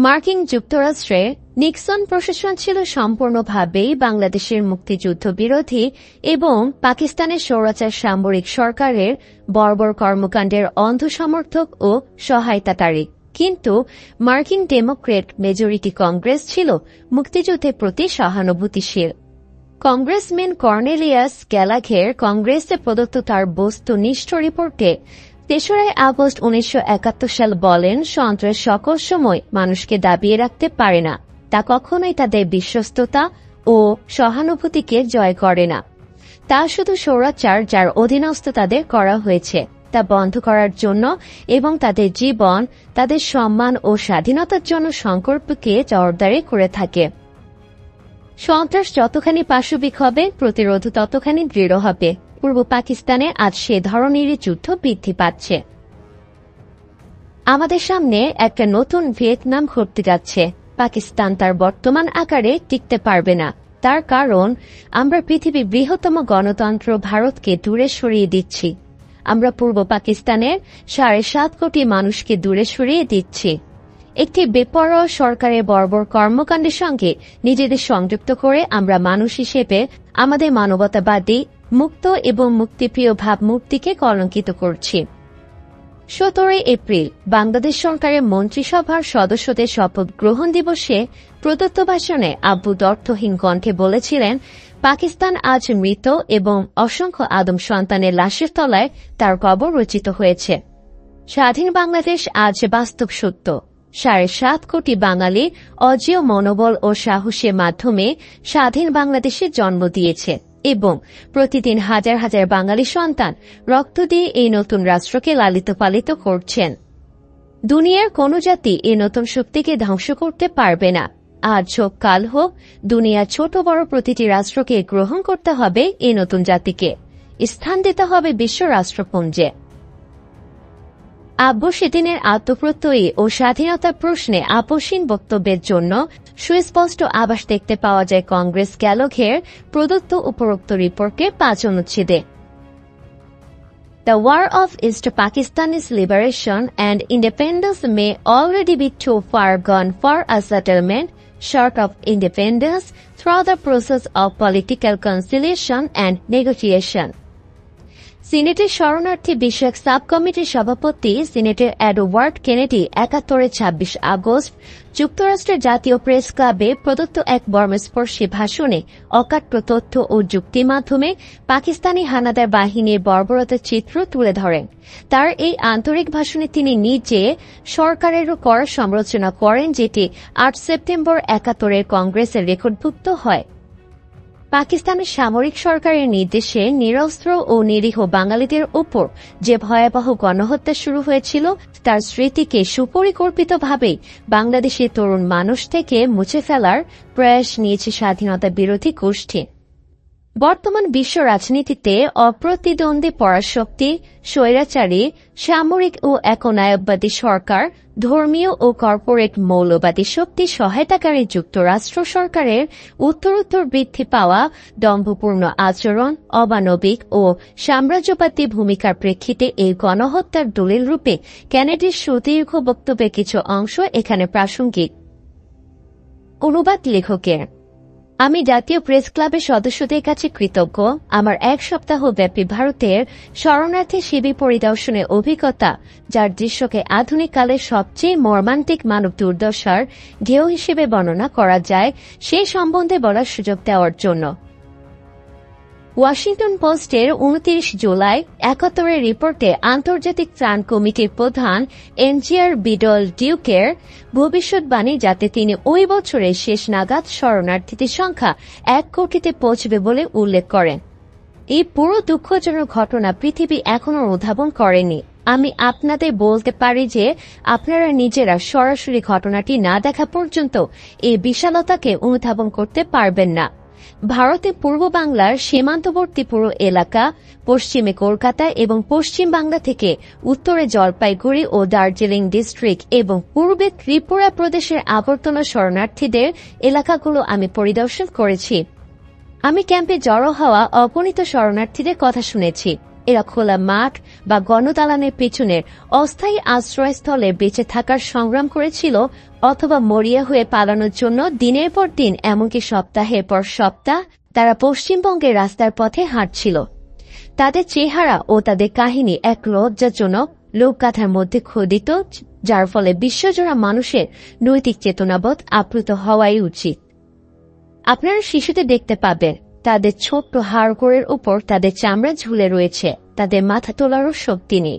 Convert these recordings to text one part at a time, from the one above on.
মার্কিন যুক্তরাষ্ট্রে নিক্সন প্রশাসন ছিল সম্পূর্ণভাবেই বাংলাদেশের মুক্তিযুদ্ধ বিরোধী এবং পাকিস্তানের স্বৈরাচার সামরিক সরকারের বর্বর কর্মকাণ্ডের অন্ধ সমর্থক ও সহায়তাকারী। কিন্তু মার্কিন ডেমোক্রেট মেজরিটি কংগ্রেস ছিল মুক্তিযুদ্ধের প্রতি সহানুভূতিশীল। কংগ্রেসম্যান কর্নেলিয়াস গ্যালাঘের কংগ্রেসে প্রদত্ত তার বস্তুনিষ্ঠ রিপোর্টে ৩রা আগস্ট ১৯৭১ সাল বলেন, সন্ত্রাস সকল সময় মানুষকে দাবিয়ে রাখতে পারে না, তা কখনোই তাদের বিশ্বস্ততা ও সহানুভূতিকে জয় করে না। তা শুধু স্বৈরাচার যার অধীনস্থ তাদের করা হয়েছে তা বন্ধ করার জন্য এবং তাদের জীবন, তাদের সম্মান ও স্বাধীনতার জন্য সংকল্পকে জোরদার করে থাকে। সন্ত্রাস যতখানি পাশবিক হবে, প্রতিরোধ ততখানি দৃঢ় হবে। পূর্ব পাকিস্তানে আজ সে ধরনেরই যুদ্ধ বৃদ্ধি পাচ্ছে। আমাদের সামনে একটা নতুন ভিয়েতনাম ঘটতে যাচ্ছে। পাকিস্তান তার বর্তমান আকারে টিকতে পারবে না। তার কারণ আমরা পৃথিবীর বৃহত্তম গণতন্ত্র ভারতকে দূরে সরিয়ে দিচ্ছি। আমরা পূর্ব পাকিস্তানের ৭.৫ কোটি মানুষকে দূরে সরিয়ে দিচ্ছি। একটি বেপরোয়া সরকারের বর্বর কর্মকাণ্ডের সঙ্গে নিজেদের সংযুক্ত করে আমরা মানুষ হিসেবে আমাদের মানবতাবাদী, মুক্ত এবং মুক্তিপ্রিয় ভাবমূর্তিকে কলঙ্কিত করছি। ১৭ এপ্রিল বাংলাদেশ সরকারের মন্ত্রিসভার সদস্যদের শপথ গ্রহণ দিবসে প্রদত্ত ভাষণে আব্বু অর্থহীন কণ্ঠে বলেছিলেন, পাকিস্তান আজ মৃত এবং অসংখ্য আদম সন্তানের লাশের তলায় তার কবর রচিত হয়েছে। স্বাধীন বাংলাদেশ আজ বাস্তব সত্য। ৭.৫ কোটি বাঙালি অজেয় মনোবল ও সাহসের মাধ্যমে স্বাধীন বাংলাদেশে জন্ম দিয়েছে এবং প্রতিদিন হাজার হাজার বাঙালি সন্তান রক্ত দিয়ে এই নতুন রাষ্ট্রকে লালিত পালিত করছেন। দুনিয়ার কোন জাতি এই নতুন শক্তিকে ধ্বংস করতে পারবে না। আজ হোক কাল হোক, দুনিয়ার ছোট বড় প্রতিটি রাষ্ট্রকে গ্রহণ করতে হবে এই নতুন জাতিকে, স্থান দিতে হবে বিশ্ব রাষ্ট্রপুঞ্জে। আব্বু সেদিনের আত্মপ্রত্যয়ী ও স্বাধীনতার প্রশ্নে আপোষহীন বক্তব্যের জন্য সুস্পষ্ট আভাস দেখতে পাওয়া যায় কংগ্রেস গ্যালাঘের প্রদত্ত উপরোক্ত রিপোর্টে ৫ অনুচ্ছেদে। The war of East Pakistan's liberation and independence may already be too far gone for a settlement short of independence through the process of political conciliation and negotiation. সিনেটের শরণার্থী বিষয়ক সাব কমিটির সভাপতি সিনেটর এডওয়ার্ড কেনেডি ৭১ ২৬ আগস্ট যুক্তরাষ্ট্রের জাতীয় press ক্লাবে প্রদত্ত এক মর্মস্পর্শী ভাষণে অকাট্য তথ্য ও যুক্তির মাধ্যমে পাকিস্তানি হানাদার বাহিনীর বর্বরতার চিত্র তুলে ধরেন। তার এই আন্তরিক ভাষণে তিনি নিজে সরকারেরও কড়া সমালোচনা করেন, যেটি ৮ সেপ্টেম্বর ৭১ কংগ্রেসের রেকর্ডভুক্ত হয়। পাকিস্তানের সামরিক সরকারের নির্দেশে নিরস্ত্র ও নিরীহ বাঙালিদের উপর যে ভয়াবহ গণহত্যা শুরু হয়েছিল তার স্মৃতিকে সুপরিকল্পিতভাবে বাংলাদেশের তরুণ মানুষ থেকে মুছে ফেলার প্রয়াস নিয়েছে স্বাধীনতা বিরোধী গোষ্ঠী। বর্তমান বিশ্ব রাজনীতিতে অপ্রতিদ্বন্দ্বী পরাশক্তি, স্বৈরাচারী, সামরিক ও একনায়কবাদী সরকার, ধর্মীয় ও কর্পোরেট মৌলবাদী শক্তি সহায়তাকারী যুক্তরাষ্ট্র সরকারের উত্তরোত্তর বৃদ্ধি পাওয়া দম্ভপূর্ণ আচরণ, অমানবিক ও সাম্রাজ্যবাদী ভূমিকার প্রেক্ষিতে এই গণহত্যার দলিল রূপে কেনেডির সুদীর্ঘ বক্তব্যের কিছু অংশ এখানে প্রাসঙ্গিক। অনুবাদ লেখকের। আমি জাতীয় প্রেস ক্লাবের সদস্যদের কাছে কৃতজ্ঞ। আমার ১ সপ্তাহ ব্যাপী ভারতের শরণার্থী শিবির পরিদর্শনের অভিজ্ঞতা, যার দৃশ্যকে আধুনিক কালের সবচেয়ে মর্মান্তিক মানব দুর্দশার ঢেউ হিসেবে বর্ণনা করা যায়, সে সম্বন্ধে বলার সুযোগ দেওয়ার জন্য। ওয়াশিংটন পোস্টের ২৯ জুলাই ৭১ রিপোর্টে আন্তর্জাতিক ত্রাণ কমিটির প্রধান এনজিআর বিডল ডিউকের ভবিষ্যৎবাণী, যাতে তিনি ওই বছরের শেষ নাগাদ শরণার্থীদের সংখ্যা ১ কোটিতে পৌঁছবে বলে উল্লেখ করেন। এই পুরো দুঃখজনক ঘটনা পৃথিবী এখনও অনুধাবন করেনি। আমি আপনাদের বলতে পারি যে আপনারা নিজেরা সরাসরি ঘটনাটি না দেখা পর্যন্ত এই বিশালতাকে অনুধাবন করতে পারবেন না। ভারতের পূর্ব বাংলার সীমান্তবর্তী পুরো এলাকা, পশ্চিমে কলকাতা এবং পশ্চিম বাংলা থেকে উত্তরে জলপাইগুড়ি ও দার্জিলিং ডিস্ট্রিক্ট এবং পূর্বে ত্রিপুরা প্রদেশের আগরতলা শরণার্থীদের এলাকাগুলো আমি পরিদর্শন করেছি। আমি ক্যাম্পে জড়ো হওয়া অগণিত শরণার্থীদের কথা শুনেছি। এরা খোলা মাঠ, বা গণদালানের পেছনের অস্থায়ী আশ্রয়স্থলে বেঁচে থাকার সংগ্রাম করেছিল, অথবা মরিয়া হয়ে পালানোর জন্য দিনের পর দিন, এমনকি সপ্তাহের পর সপ্তাহ তারা পশ্চিমবঙ্গের রাস্তার পথে হাঁটছিল। তাদের চেহারা ও তাদের কাহিনী এক লজ্জাজনক লোকগাথার মধ্যে খোদিত, যার ফলে বিশ্বজোড়া মানুষের নৈতিক চেতনাবোধ আপ্লুত হওয়াই উচিত। আপনারা শিশুদের দেখতে পাবেন, তাদের ছোট্ট হাড়গোড়ের উপর তাদের চামড়া ঝুলে রয়েছে, তাদের মাথা তোলারও শক্তি নেই।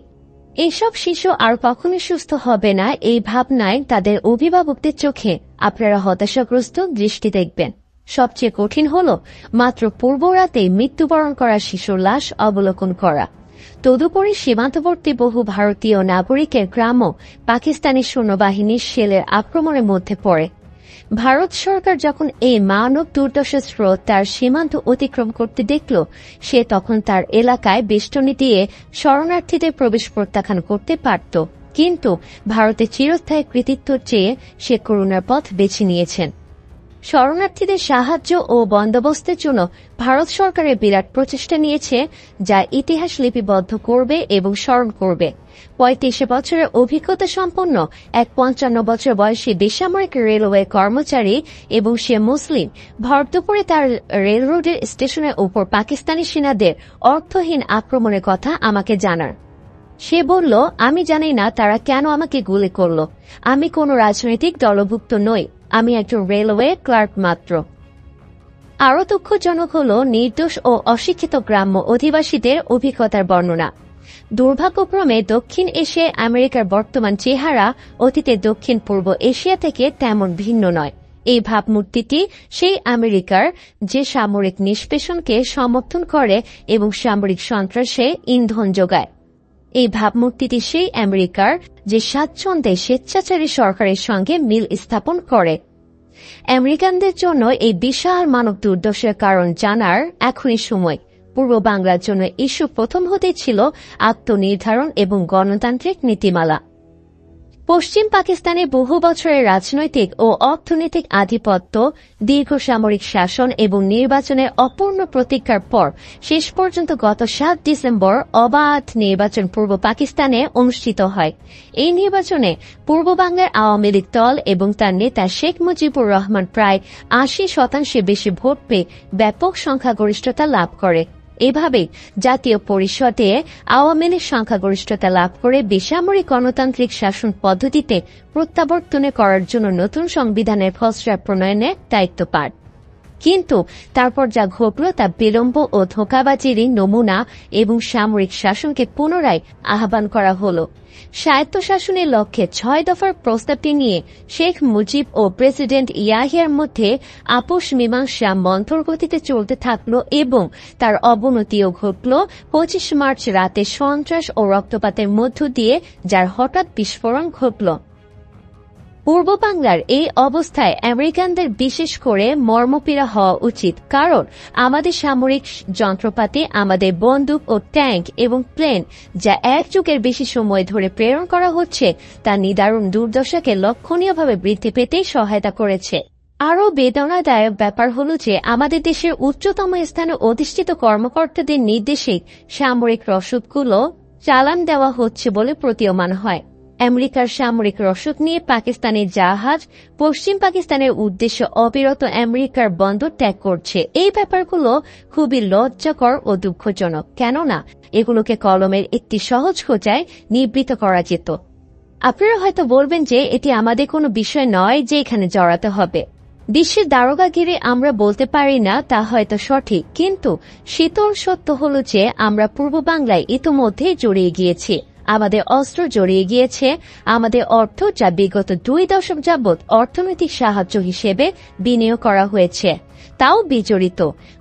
এইসব শিশু আর কখনোই সুস্থ হবে না, এই ভাবনায় তাদের অভিভাবকদের চোখে আপনারা হতাশাগ্রস্ত দৃষ্টি দেখবেন। সবচেয়ে কঠিন হল মাত্র পূর্ব রাতেই মৃত্যুবরণ করা শিশুর লাশ অবলোকন করা। তদুপরি সীমান্তবর্তী বহু ভারতীয় নাগরিকের গ্রামও পাকিস্তানি সৈন্যবাহিনীর শেলের আক্রমণের মধ্যে পড়ে। ভারত সরকার যখন এই মানব দুর্দশার স্রোত তার সীমান্ত অতিক্রম করতে দেখল, সে তখন তার এলাকায় বেষ্টনী দিয়ে শরণার্থীদের প্রবেশ প্রত্যাখ্যান করতে পারত, কিন্তু ভারতের চিরস্থায়ী কৃতিত্ব চেয়ে সে করুণার পথ বেছে নিয়েছেন। শরণার্থীদের সাহায্য ও বন্দোবস্তের জন্য ভারত সরকারের বিরাট প্রচেষ্টা নিয়েছে, যা ইতিহাস লিপিবদ্ধ করবে এবং স্মরণ করবে। ৩৫ বছরের অভিজ্ঞতা সম্পন্ন এক ৫৫ বছর বয়সী বেসামরিক রেলওয়ে কর্মচারী এবং সে মুসলিম ভরদুপুরে তার রেলরোডের স্টেশনের উপর পাকিস্তানি সেনাদের অর্থহীন আক্রমণের কথা আমাকে জানার। সে বলল, আমি জানি না তারা কেন আমাকে গুলি করল। আমি কোনো রাজনৈতিক দলভুক্ত নই, আমি একজন রেলওয়ে ক্লার্ক মাত্র। আরও দুঃখজনক হল নির্দোষ ও অশিক্ষিত গ্রাম্য অধিবাসীদের অভিজ্ঞতার বর্ণনা। দুর্ভাগ্যক্রমে দক্ষিণ এশিয়ায় আমেরিকার বর্তমান চেহারা অতীতে দক্ষিণ পূর্ব এশিয়া থেকে তেমন ভিন্ন নয়। এই ভাবমূর্তিটি সেই আমেরিকার যে সামরিক নিষ্পেষণকে সমর্থন করে এবং সামরিক সন্ত্রাসে ইন্ধন যোগায়। এই ভাবমূর্তিটি সেই আমেরিকার যে স্বাচ্ছন্দ্যে স্বেচ্ছাচারী সরকারের সঙ্গে মিল স্থাপন করে। আমেরিকানদের জন্য এই বিশাল মানব দুর্দশার কারণ জানার এখনই সময়। পূর্ব বাংলার জন্য ইস্যু প্রথম হতেই ছিল আত্মনির্ধারণ এবং গণতান্ত্রিক নীতিমালা। পশ্চিম পাকিস্তানে বহু বছরের রাজনৈতিক ও অর্থনৈতিক আধিপত্য, দীর্ঘ সামরিক শাসন এবং নির্বাচনের অপূর্ণ প্রতীক্ষার পর শেষ পর্যন্ত গত ৭ ডিসেম্বর অবাধ নির্বাচন পূর্ব পাকিস্তানে অনুষ্ঠিত হয়। এই নির্বাচনে পূর্ব বাংলার আওয়ামী লীগ দল এবং তার নেতা শেখ মুজিবুর রহমান প্রায় ৮০% বেশি ভোট পেয়ে ব্যাপক সংখ্যাগরিষ্ঠতা লাভ করে। এভাবে জাতীয় পরিষদে আওয়ামী লীগ সংখ্যাগরিষ্ঠতা লাভ করে বেসামরিক গণতান্ত্রিক শাসন পদ্ধতিতে প্রত্যাবর্তন করার জন্য নতুন সংবিধানের খসড়া প্রণয়নের দায়িত্ব পায়। কিন্তু তারপর যা ঘটল তা বিলম্ব ও ধোঁকাবাজিরই নমুনা এবং সামরিক শাসনকে পুনরায় আহ্বান করা হল। স্বায়ত্তশাসনের লক্ষ্যে ৬ দফার প্রস্তাবটি নিয়ে শেখ মুজিব ও প্রেসিডেন্ট ইয়াহিয়ার মধ্যে আপোষ মীমাংসা মন্থর গতিতে চলতে থাকল এবং তার অবনতিও ঘটল ২৫ মার্চ রাতে সন্ত্রাস ও রক্তপাতের মধ্য দিয়ে, যার হঠাৎ বিস্ফোরণ ঘটল। পূর্ব বাংলার এই অবস্থায় আমেরিকানদের বিশেষ করে মর্মপীড়া হওয়া উচিত, কারণ আমাদের সামরিক যন্ত্রপাতি, আমাদের বন্দুক ও ট্যাঙ্ক এবং প্লেন যা এক যুগের বেশি সময় ধরে প্রেরণ করা হচ্ছে, তা নিদারুণ দুর্দশাকে লক্ষণীয়ভাবে বৃদ্ধি পেতে সহায়তা করেছে। আরও বেদনাদায়ক ব্যাপার হল যে আমাদের দেশের উচ্চতম স্থানে অধিষ্ঠিত কর্মকর্তাদের নির্দেশে সামরিক রসদগুলো চালান দেওয়া হচ্ছে বলে প্রতীয়মান হয়। আমেরিকার সামরিক রসদ নিয়ে পাকিস্তানের জাহাজ পশ্চিম পাকিস্তানের উদ্দেশ্যে অবিরত আমেরিকার বন্দর ত্যাগ করছে। এই ব্যাপারগুলো খুবই লজ্জাকর ও দুঃখজনক, কেননা এগুলোকে কলমের একটি সহজ খোঁজায় নিবৃত করা যেত। আপনারা হয়তো বলবেন যে এটি আমাদের কোনো বিষয় নয় যে এখানে জড়াতে হবে। বিশ্বের দারোগাগিরি আমরা বলতে পারি না, তা হয়তো সঠিক, কিন্তু শীতল সত্য হল যে আমরা পূর্ব বাংলায় ইতোমধ্যেই জড়িয়ে গিয়েছি। আমাদের অস্ত্র জড়িয়ে গিয়েছে, আমাদের অর্থ যা বিগত ২ দশক যাবৎ অর্থনৈতিক সাহায্য হিসেবে বিনিয়োগ করা হয়েছে, তাও বিজড়িত।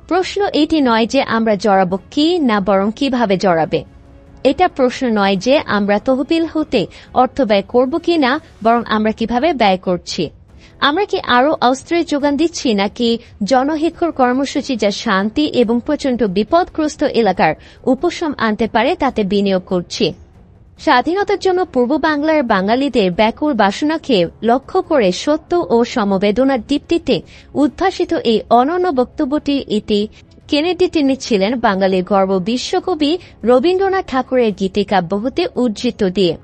প্রশ্ন এটি নয় যে আমরা জড়াবো কি না, বরং কিভাবে জড়াবে। এটা প্রশ্ন নয় যে আমরা তহবিল হতে অর্থ ব্যয় করব কি না, বরং আমরা কিভাবে ব্যয় করছি। আমরা কি আরও অস্ত্রের যোগান দিচ্ছি, নাকি জনহিতকর কর্মসূচি যা শান্তি এবং প্রচণ্ড বিপদগ্রস্ত এলাকার উপশম আনতে পারে তাতে বিনিয়োগ করছি। স্বাধীনতার জন্য পূর্ব বাংলার বাঙালিদের ব্যাকুল বাসনাকে লক্ষ্য করে সত্য ও সমবেদনার দীপ্তিতে উদ্ভাসিত এই অনন্য বক্তব্যটি এটি কেনেডি তিনি ছিলেন বাঙালির গর্ব বিশ্বকবি রবীন্দ্রনাথ ঠাকুরের গীতিকাব্য হতে উদ্ধৃত দিয়ে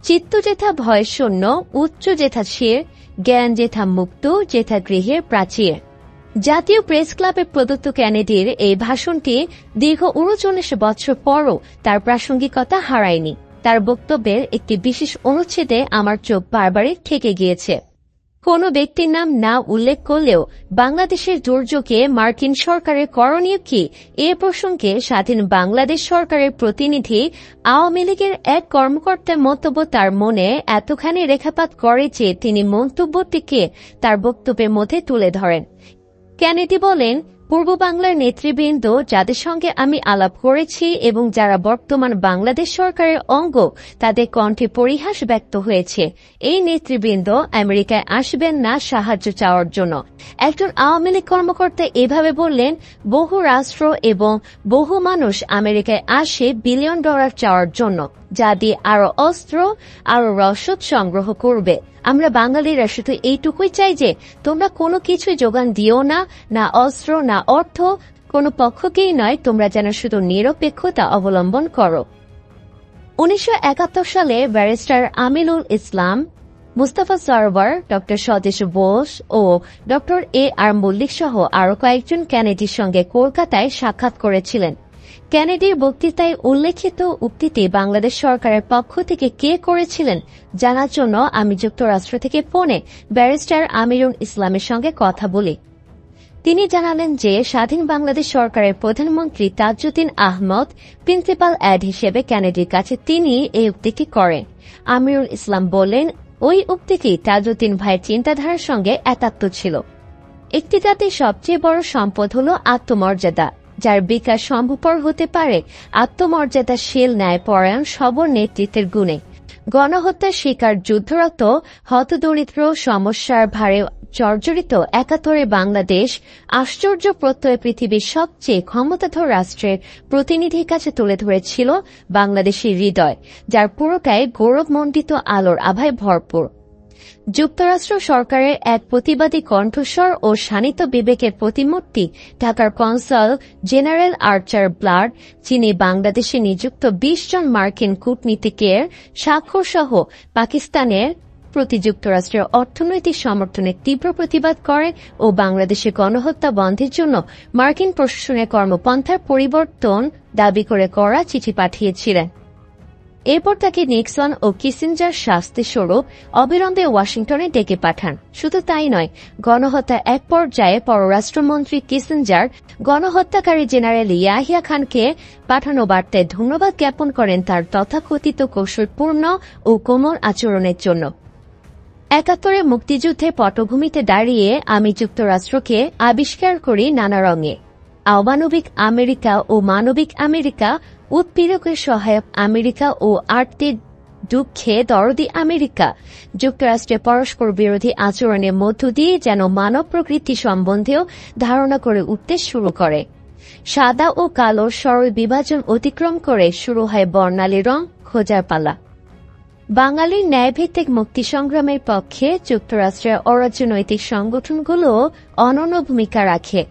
চিত্ত যেথা ভয় শূন্য উচ্চ যেথা শির জ্ঞান যেথা মুক্ত যেথা গৃহের প্রাচীর। জাতীয় প্রেস ক্লাবে প্রদত্ত কেনেডির এই ভাষণটি দীর্ঘ ৩৯ বছর পরও তার প্রাসঙ্গিকতা হারায়নি। তার বক্তব্যের একটি বিশেষ অনুচ্ছেদে আমার চোখ বারবারই ঠেকে গিয়েছে। কোন ব্যক্তির নাম না উল্লেখ করলেও বাংলাদেশের দুর্যোগে মার্কিন সরকারের করণীয় কি এ প্রসঙ্গে স্বাধীন বাংলাদেশ সরকারের প্রতিনিধি আওয়ামী লীগের এক কর্মকর্তার মন্তব্য তার মনে এতখানি রেখাপাত করে যে তিনি মন্তব্যটিকে তার বক্তব্যের মধ্যে তুলে ধরেন। কেনেডি বলেন, পূর্ব বাংলার নেতৃবৃন্দ যাদের সঙ্গে আমি আলাপ করেছি এবং যারা বর্তমান বাংলাদেশ সরকারের অঙ্গ তাদের কণ্ঠে পরিহাস ব্যক্ত হয়েছে। এই নেতৃবৃন্দ আমেরিকায় আসবেন না সাহায্য চাওয়ার জন্য। একজন আওয়ামী লীগ কর্মকর্তা এভাবে বললেন, বহু রাষ্ট্র এবং বহু মানুষ আমেরিকায় আসে বিলিয়ন ডলার চাওয়ার জন্য, যা দিয়ে আরো অস্ত্র আরো রসদ সংগ্রহ করবে। আমরা বাঙালিরা শুধু এইটুকুই চাই যে তোমরা কোনো কিছুই যোগান দিও না, না অস্ত্র না অর্থ, কোনো পক্ষকেই নয়, তোমরা যেন শুধু নিরপেক্ষতা অবলম্বন করো। ১৯৭১ সালে ব্যারিস্টার আমিনুল ইসলাম, মুস্তাফা সরওয়ার, ড স্বদেশ বোস ও ড এ আর মল্লিক সহ আরও কয়েকজন কেনেডির সঙ্গে কলকাতায় সাক্ষাৎ করেছিলেন। কেনেডির বক্তৃতায় উল্লেখিত উক্তিটি বাংলাদেশ সরকারের পক্ষ থেকে কে করেছিলেন জানার জন্য আমি যুক্তরাষ্ট্র থেকে ফোনে ব্যারিস্টার আমিনুল ইসলামের সঙ্গে কথা বলি। তিনি জানালেন যে স্বাধীন বাংলাদেশ সরকারের প্রধানমন্ত্রী তাজউদ্দিন আহমদ প্রিন্সিপাল অ্যাড হিসেবে কেনেডির কাছে তিনি এই উক্তিটি করেন। আমিনুল ইসলাম বললেন, ওই উক্তিটি তাজউদ্দিন ভাইয়ের চিন্তাধারার সঙ্গে একাত্ম ছিল। একটি জাতির সবচেয়ে বড় সম্পদ হল আত্মমর্যাদা, যার বিকাশ সম্ভবপর হতে পারে আত্মমর্যাদাশীল ন্যায়পরায়ণ সবর নেতৃত্বের গুণে। গণহত্যার শিকার যুদ্ধরত হতদরিদ্র সমস্যার ভারে জর্জরিত ৭১ বাংলাদেশ আশ্চর্য প্রত্যয় পৃথিবীর সবচেয়ে ক্ষমতাধর রাষ্ট্রের প্রতিনিধির কাছে তুলে ধরেছিল বাংলাদেশের হৃদয়, যার পুরোটাই গৌরবমণ্ডিত আলোর আভায় ভরপুর। যুক্তরাষ্ট্র সরকারের এক প্রতিবাদী কণ্ঠস্বর ও শানিত বিবেকের প্রতিমূর্তি ঢাকার কনসাল জেনারেল আর্চার ব্লাড, যিনি বাংলাদেশে নিযুক্ত ২০ জন মার্কিন কূটনীতিকের স্বাক্ষরসহ পাকিস্তানের প্রতি যুক্তরাষ্ট্রের অর্থনৈতিক সমর্থনের তীব্র প্রতিবাদ করেন ও বাংলাদেশে গণহত্যা বন্ধের জন্য মার্কিন প্রশাসনের কর্মপন্থার পরিবর্তন দাবি করে করা চিঠি পাঠিয়েছিলেন। এরপর তাকে নিক্সন ও কিসিঞ্জার শাস্তিস্বরূপ অবিলম্বে ওয়াশিংটনে ডেকে পাঠান। শুধু তাই নয়, গণহত্যার এক পর্যায়ে পররাষ্ট্রমন্ত্রী কিসিঞ্জার গণহত্যাকারী জেনারেল ইয়াহিয়া খানকে পাঠানো বার্তায় ধন্যবাদ জ্ঞাপন করেন তার তথাকথিত কৌশলপূর্ণ ও কোমল আচরণের জন্য। ৭১ মুক্তিযুদ্ধের পটভূমিতে দাঁড়িয়ে আমি যুক্তরাষ্ট্রকে আবিষ্কার করি নানা রঙে। অমানবিক আমেরিকা ও মানবিক আমেরিকা, উৎপীড়কের সহায়ক আমেরিকা ও আর্তের দুঃখে দরদি আমেরিকা। যুক্তরাষ্ট্রের পরস্পর বিরোধী আচরণের মধ্য দিয়ে যেন মানব প্রকৃতি সম্বন্ধেও ধারণা করে উঠতে শুরু করে। সাদা ও কালোর সরল বিভাজন অতিক্রম করে শুরু হয় বর্ণালী রং খোঁজার পালা। বাঙালির ন্যায়ভিত্তিক মুক্তি সংগ্রামের পক্ষে যুক্তরাষ্ট্রের অরাজনৈতিক সংগঠনগুলো অনন্য ভূমিকা রাখে।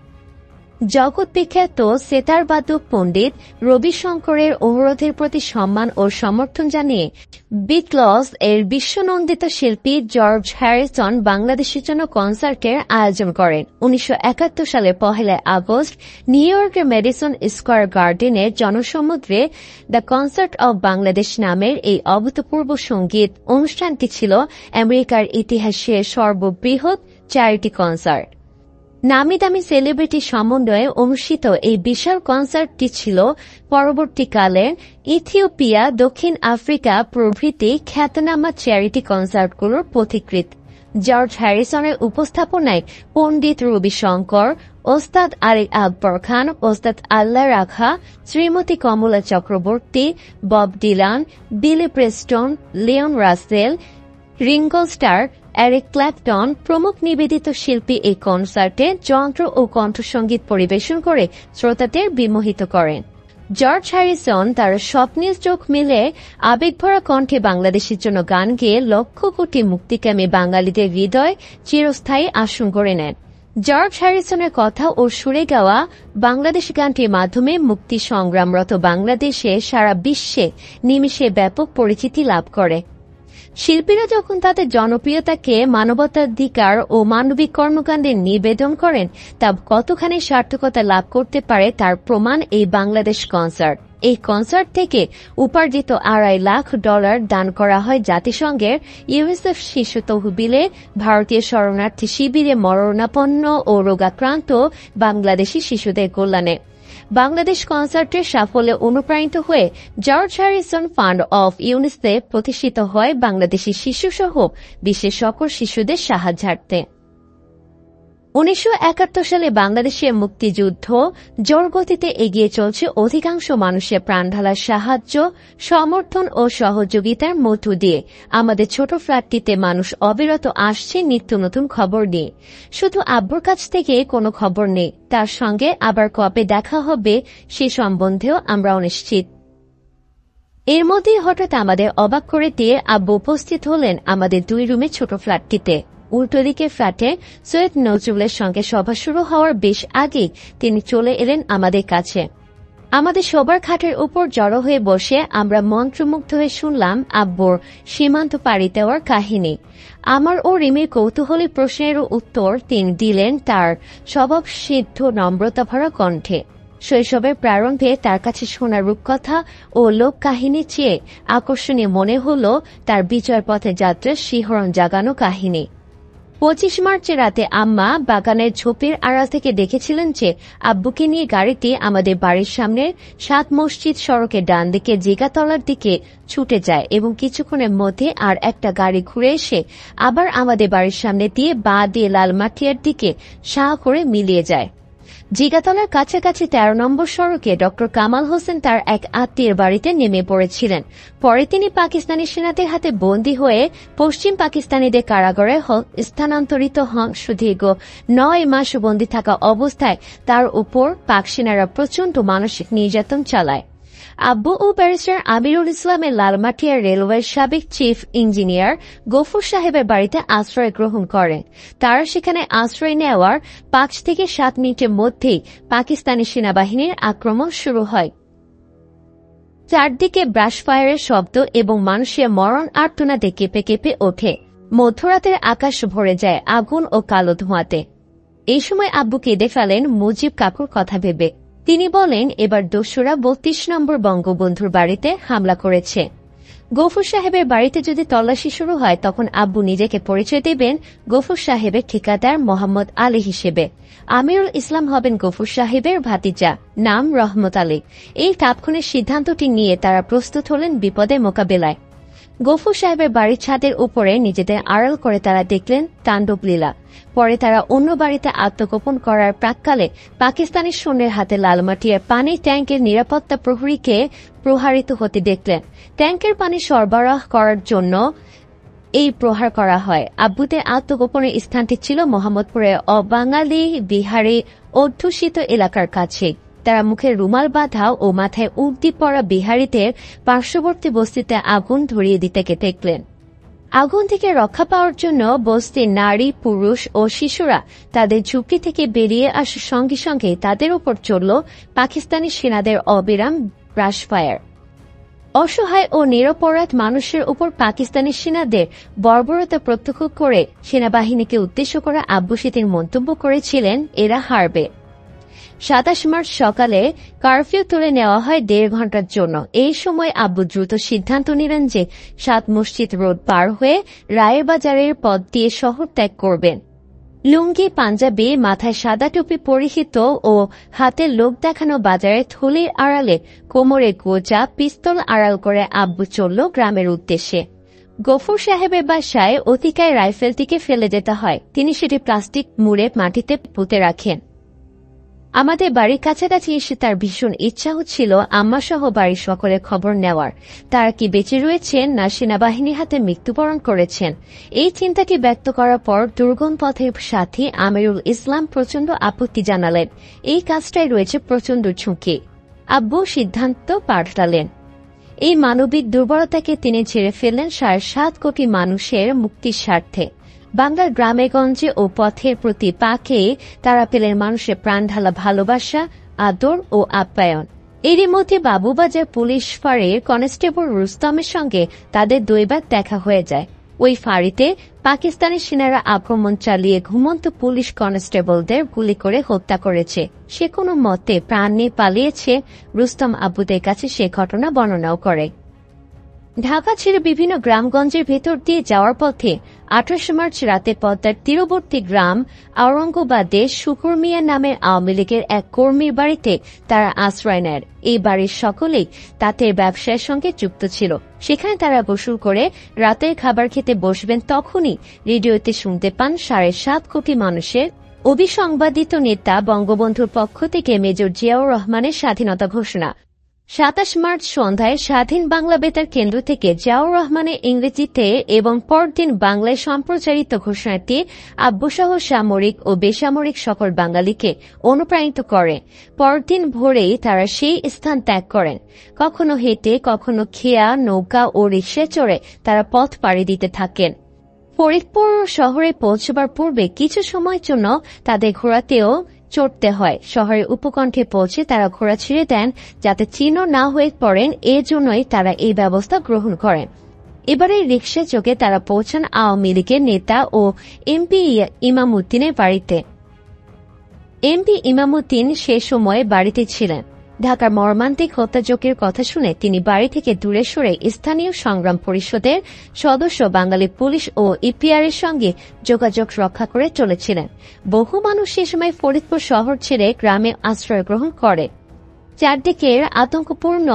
জগৎ বিখ্যাত সেতারবাদক পণ্ডিত রবিশঙ্করের অনুরোধের প্রতি সম্মান ও সমর্থন জানিয়ে বিটলস এর বিশ্বনন্দিত শিল্পী জর্জ হ্যারিসন বাংলাদেশের জন্য কনসার্টের আয়োজন করেন। ১৯৭১ সালের ১ আগস্ট নিউ ইয়র্কের ম্যাডিসন স্কয়ার গার্ডেনের জনসমুদ্রে দ্য কনসার্ট অব বাংলাদেশ নামের এই অভূতপূর্ব সঙ্গীত অনুষ্ঠানটি ছিল আমেরিকার ইতিহাসের সর্ববৃহৎ চ্যারিটি কনসার্ট। নামি দামি সেলিব্রিটি সমন্বয়ে অনুষ্ঠিত এই বিশাল কনসার্টটি ছিল পরবর্তীকালে ইথিওপিয়া, দক্ষিণ আফ্রিকা প্রভৃতি খ্যাতনামা চ্যারিটি কনসার্টগুলোর পথিকৃৎ। জর্জ হ্যারিসনের উপস্থাপনায় পণ্ডিত রবিশঙ্কর, ওস্তাদ আলী আকবর খান, Ustad Allah Rakha, Shrimati Kamala Chakraborty, Bob Dylan, Billy Preston, Leon Russell, Ringo Starr, Eric Clapton প্রমুখ নিবেদিত শিল্পী এই কনসার্টে যন্ত্র ও কণ্ঠসঙ্গীত পরিবেশন করে শ্রোতাদের বিমোহিত করেন। জর্জ হ্যারিসন তার স্বপ্নের চোখ মিলে আবেগভরা কণ্ঠে বাংলাদেশের জন্য গান গেয়ে লক্ষ কোটি মুক্তিকামী বাঙালিদের হৃদয় চিরস্থায়ী আসন করে নেন। জর্জ হ্যারিসনের কথা ও সুরে গাওয়া বাংলাদেশ গানটির মাধ্যমে মুক্তি সংগ্রামরত বাংলাদেশে সারা বিশ্বে নিমেষে ব্যাপক পরিচিতি লাভ করে। শিল্পীরা যখন তাদের জনপ্রিয়তাকে মানবাধিকার ও মানবিক কর্মকাণ্ডে নিবেদন করেন, তা কতখানি সার্থকতা লাভ করতে পারে তার প্রমাণ এই বাংলাদেশ কনসার্ট। এই কনসার্ট থেকে উপার্জিত $2.5 লাখ দান করা হয় জাতিসংঘের ইউনিসেফ শিশু তহবিলে ভারতীয় শরণার্থী শিবিরে মরণাপন্ন ও রোগাক্রান্ত বাংলাদেশি শিশুদের কল্যাণে। বাংলাদেশ কনসার্টের সাফল্যে অনুপ্রাণিত হয়ে George Harrison fund of UNICEF প্রতিষ্ঠিত হয় বাংলাদেশি শিশুসহ বিশ্বের সকল শিশুদের সাহায্যার্থে। 1971 সালে বাংলাদেশের মুক্তিযুদ্ধ জোরগতিতে এগিয়ে চলছে অধিকাংশ মানুষের প্রাণ ঢালার সাহায্য, সমর্থন ও সহযোগিতার মধ্য দিয়ে। আমাদের ছোট ফ্ল্যাটটিতে মানুষ অবিরত আসছে নিত্য নতুন খবর নিয়ে। শুধু আব্বুর কাছ থেকে কোনো খবর নেই, তার সঙ্গে আবার কবে দেখা হবে সে সম্বন্ধেও আমরা অনিশ্চিত। এর মধ্যেই হঠাৎ আমাদের অবাক করে দিয়ে আব্বু উপস্থিত হলেন আমাদের 2 রুমের ছোট ফ্ল্যাটটিতে। উল্টো দিকের ফ্ল্যাটে সৈয়দ নজরুলের সঙ্গে সভা শুরু হওয়ার বেশ আগেই তিনি চলে এলেন আমাদের কাছে। আমাদের সবার খাটের উপর জড়ো হয়ে বসে আমরা মন্ত্রমুগ্ধ হয়ে শুনলাম আব্বুর সীমান্ত পাড়ি দেওয়ার কাহিনী। আমার ও রিমির কৌতূহলী প্রশ্নেরও উত্তর তিনি দিলেন তার স্বভাবসিদ্ধ নম্রতা ভরা কণ্ঠে। শৈশবের প্রারম্ভে তার কাছে শোনা রূপকথা ও লোককাহিনী চেয়ে আকর্ষণীয় মনে হল তার বিজয় পথে যাত্রার শিহরণ জাগানো কাহিনী। 25 মার্চের রাতে আম্মা বাগানের ঝোপের আড়াল থেকে দেখেছিলেন যে আব্বুকে নিয়ে গাড়িটি আমাদের বাড়ির সামনের 7 মসজিদ সড়কের ডান দিকে জিগাতলার দিকে ছুটে যায় এবং কিছুক্ষণের মধ্যে আর একটা গাড়ি ঘুরে এসে আবার আমাদের বাড়ির সামনে দিয়ে বাঁ দিয়ে লালমাটিয়ার দিকে সাঁ করে মিলিয়ে যায়। জিগাতলার কাছাকাছি 13 নম্বর সড়কে ড কামাল হোসেন তার এক আত্মীয়ের বাড়িতে নেমে পড়েছিলেন। পরে তিনি পাকিস্তানি সেনাদের হাতে বন্দী হয়ে পশ্চিম পাকিস্তানিদের কারাগারে স্থানান্তরিত হন। সুদীর্ঘ 9 মাস বন্দী থাকা অবস্থায় তার উপর পাক সেনারা প্রচণ্ড মানসিক নির্যাতন চালায়। আব্বু ও ব্যারিস্টার আমিরুল ইসলামের লালমাটিয়া রেলওয়ের সাবেক চিফ ইঞ্জিনিয়ার গফুর সাহেবের বাড়িতে আশ্রয় গ্রহণ করেন। তারা সেখানে আশ্রয় নেওয়ার 5 থেকে 7 মিনিটের মধ্যেই পাকিস্তানি সেনাবাহিনীর আক্রমণ শুরু হয়। চারদিকে ব্রাশ ফায়ারের শব্দ এবং মানুষের মরণ আর্তনাদে কেঁপে কেঁপে ওঠে। মধ্যরাতের আকাশ ভরে যায় আগুন ও কালো ধোঁয়াতে। এই সময় আব্বু কেঁদে ফেলেন মুজিব কাকুর কথা ভেবে। তিনি বলেন এবার দস্যুরা 32 নম্বর বঙ্গবন্ধুর বাড়িতে হামলা করেছে। গফুর সাহেবের বাড়িতে যদি তল্লাশি শুরু হয় তখন আব্বু নিজেকে পরিচয় দেবেন গফুর সাহেবের ঠিকাদার মোহাম্মদ আলী হিসেবে। আমিরুল ইসলাম হবেন গফুর সাহেবের ভাতিজা, নাম রহমত আলী। এই তাৎক্ষণিক সিদ্ধান্তটি নিয়ে তারা প্রস্তুত হলেন বিপদের মোকাবেলায়। গফুর সাহেবের বাড়ির ছাদের উপরে নিজেদের আড়াল করে তারা দেখলেন তাণ্ডব লীলা। পরে তারা অন্য বাড়িতে আত্মগোপন করার প্রাক্কালে পাকিস্তানি সৈন্যের হাতে লালমাটিয়ার পানির ট্যাঙ্কের নিরাপত্তা প্রহরীকে প্রহারিত হতে দেখলেন। ট্যাঙ্কের পানি সরবরাহ করার জন্য এই প্রহার করা হয়। আব্বুদের আত্মগোপনের স্থানটি ছিল মোহাম্মদপুরের অবাঙালি বিহারে অধ্যুষিত এলাকার কাছে। তারা মুখে রুমাল বাঁধা ও মাথায় উর্দি পরা বিহারীদের পার্শ্ববর্তী বস্তিতে আগুন ধরিয়ে দিতে দেখলেন। আগুন থেকে রক্ষা পাওয়ার জন্য বস্তির নারী, পুরুষ ও শিশুরা তাদের ঝুপড়ি থেকে বেরিয়ে আসার সঙ্গে সঙ্গে তাদের উপর চলল পাকিস্তানি সেনাদের অবিরাম ব্রাশ ফায়ার। অসহায় ও নিরপরাধ মানুষের উপর পাকিস্তানি সেনাদের বর্বরতা প্রত্যক্ষ করে সেনাবাহিনীকে উদ্দেশ্য করে আব্বু সেদিন মন্তব্য করেছিলেন, এরা হারবে। 27 মার্চ সকালে কারফিউ তুলে নেওয়া হয় 1.5 ঘণ্টার জন্য। এই সময় আব্বু দ্রুত সিদ্ধান্ত নিলেন যে 7 মসজিদ রোড পার হয়ে রায়ের বাজারের পথ দিয়ে শহর ত্যাগ করবেন। লুঙ্গি, পাঞ্জাবি, মাথায় সাদা টুপি পরিহিত ও হাতে লোক দেখানো বাজারে থলির আড়ালে কোমরে গোজা, পিস্তল আড়াল করে আব্বু চলল গ্রামের উদ্দেশ্যে। গফুর সাহেবের বাসায় অতিকায় রাইফেলটিকে ফেলে যেতে হয়। তিনি সেটি প্লাস্টিক মুড়ে মাটিতে পুঁতে রাখেন। আমাদের বাড়ির কাছাকাছি এসে তার ভীষণ ইচ্ছা হচ্ছিল আম্মা সহ বাড়ির সকলের খবর নেওয়ার। তারা কি বেঁচে রয়েছেন না সেনাবাহিনীর হাতে মৃত্যুবরণ করেছেন। এই চিন্তাটি ব্যক্ত করার পর দুর্গম পথের সাথী আমিরুল ইসলাম প্রচণ্ড আপত্তি জানালেন। এই কাজটাই রয়েছে প্রচণ্ড ঝুঁকি। আব্বু সিদ্ধান্ত পাল্টালেন। এই মানবিক দুর্বলতাকে তিনি ছেড়ে ফেললেন 7.5 কোটি মানুষের মুক্তির স্বার্থে। বাংলার গ্রামে-গঞ্জে ও পথের প্রতি পাকে তারা পেলেন মানুষের প্রাণঢালা ভালোবাসা, আদর ও আপ্যায়ন। এরই মধ্যে বাবুবাজার পুলিশ ফাঁড়ির কনস্টেবল রুস্তমের সঙ্গে তাদের দৈবাৎ দেখা হয়ে যায়। ওই ফাঁড়িতে পাকিস্তানি সেনারা আক্রমণ চালিয়ে ঘুমন্ত পুলিশ কনস্টেবলদের গুলি করে হত্যা করেছে। সে কোনো মতে প্রাণ নিয়ে পালিয়েছে। রুস্তম আব্বুদের কাছে সে ঘটনা বর্ণনাও করে। ঢাকা ছেড়ে বিভিন্ন গ্রামগঞ্জের ভেতর দিয়ে যাওয়ার পথে 28 মার্চ রাতে পদ্মার তীরবর্তী গ্রাম আওরঙ্গাবাদে শুকুর মিয়া নামের আওয়ামী লীগের এক কর্মীর বাড়িতে তারা আশ্রয় নেয়। এই বাড়ির সকলেই তাঁতের ব্যবসায়ের সঙ্গে যুক্ত ছিল। সেখানে তারা গোসল করে রাতের খাবার খেতে বসবেন, তখনই রেডিওতে শুনতে পান 7.5 কোটি মানুষের অবিসংবাদিত নেতা বঙ্গবন্ধুর পক্ষ থেকে মেজর জিয়াউর রহমানের স্বাধীনতা ঘোষণা। 27 মার্চ সন্ধ্যায় স্বাধীন বাংলা বেতার কেন্দ্র থেকে জিয়াউর রহমানের ইংরেজিতে এবং পরদিন বাংলায় সম্প্রচারিত ঘোষণাটি আব্বুসহ সামরিক ও বেসামরিক সকল বাঙালিকে অনুপ্রাণিত করে। পরদিন ভোরেই তারা সেই স্থান ত্যাগ করেন। কখনো হেঁটে, কখনো খেয়া, নৌকা ও রিকশায় চড়ে তারা পথ পাড়ি দিতে থাকেন। ফরিদপুর শহরে পৌঁছবার পূর্বে কিছু সময়ের জন্য তাদের ঘোড়াতেও চড়তে হয়। শহরের উপকণ্ঠে পৌঁছে তারা ঘোড়া ছেড়ে দেন যাতে চিহ্ন না হয়ে পড়েন, এজন্যই তারা এই ব্যবস্থা গ্রহণ করেন। এবারে রিকশা যোগে তারা পৌঁছান আওয়ামী লীগের নেতা ও এমপি ইমামউদ্দিনের বাড়িতে। এমপি ইমামউদ্দিন সে সময় বাড়িতে ছিলেন। ঢাকার মর্মান্তিক হত্যাযজ্ঞের কথা শুনে তিনি বাড়ি থেকে দূরে সরে স্থানীয় সংগ্রাম পরিষদের সদস্য বাঙালি পুলিশ ও ইপিআরের সঙ্গে যোগাযোগ রক্ষা করে চলেছিলেন। বহু মানুষ সে সময় ফরিদপুর শহর ছেড়ে গ্রামে আশ্রয় গ্রহণ করে। চারদিকের আতঙ্কপূর্ণ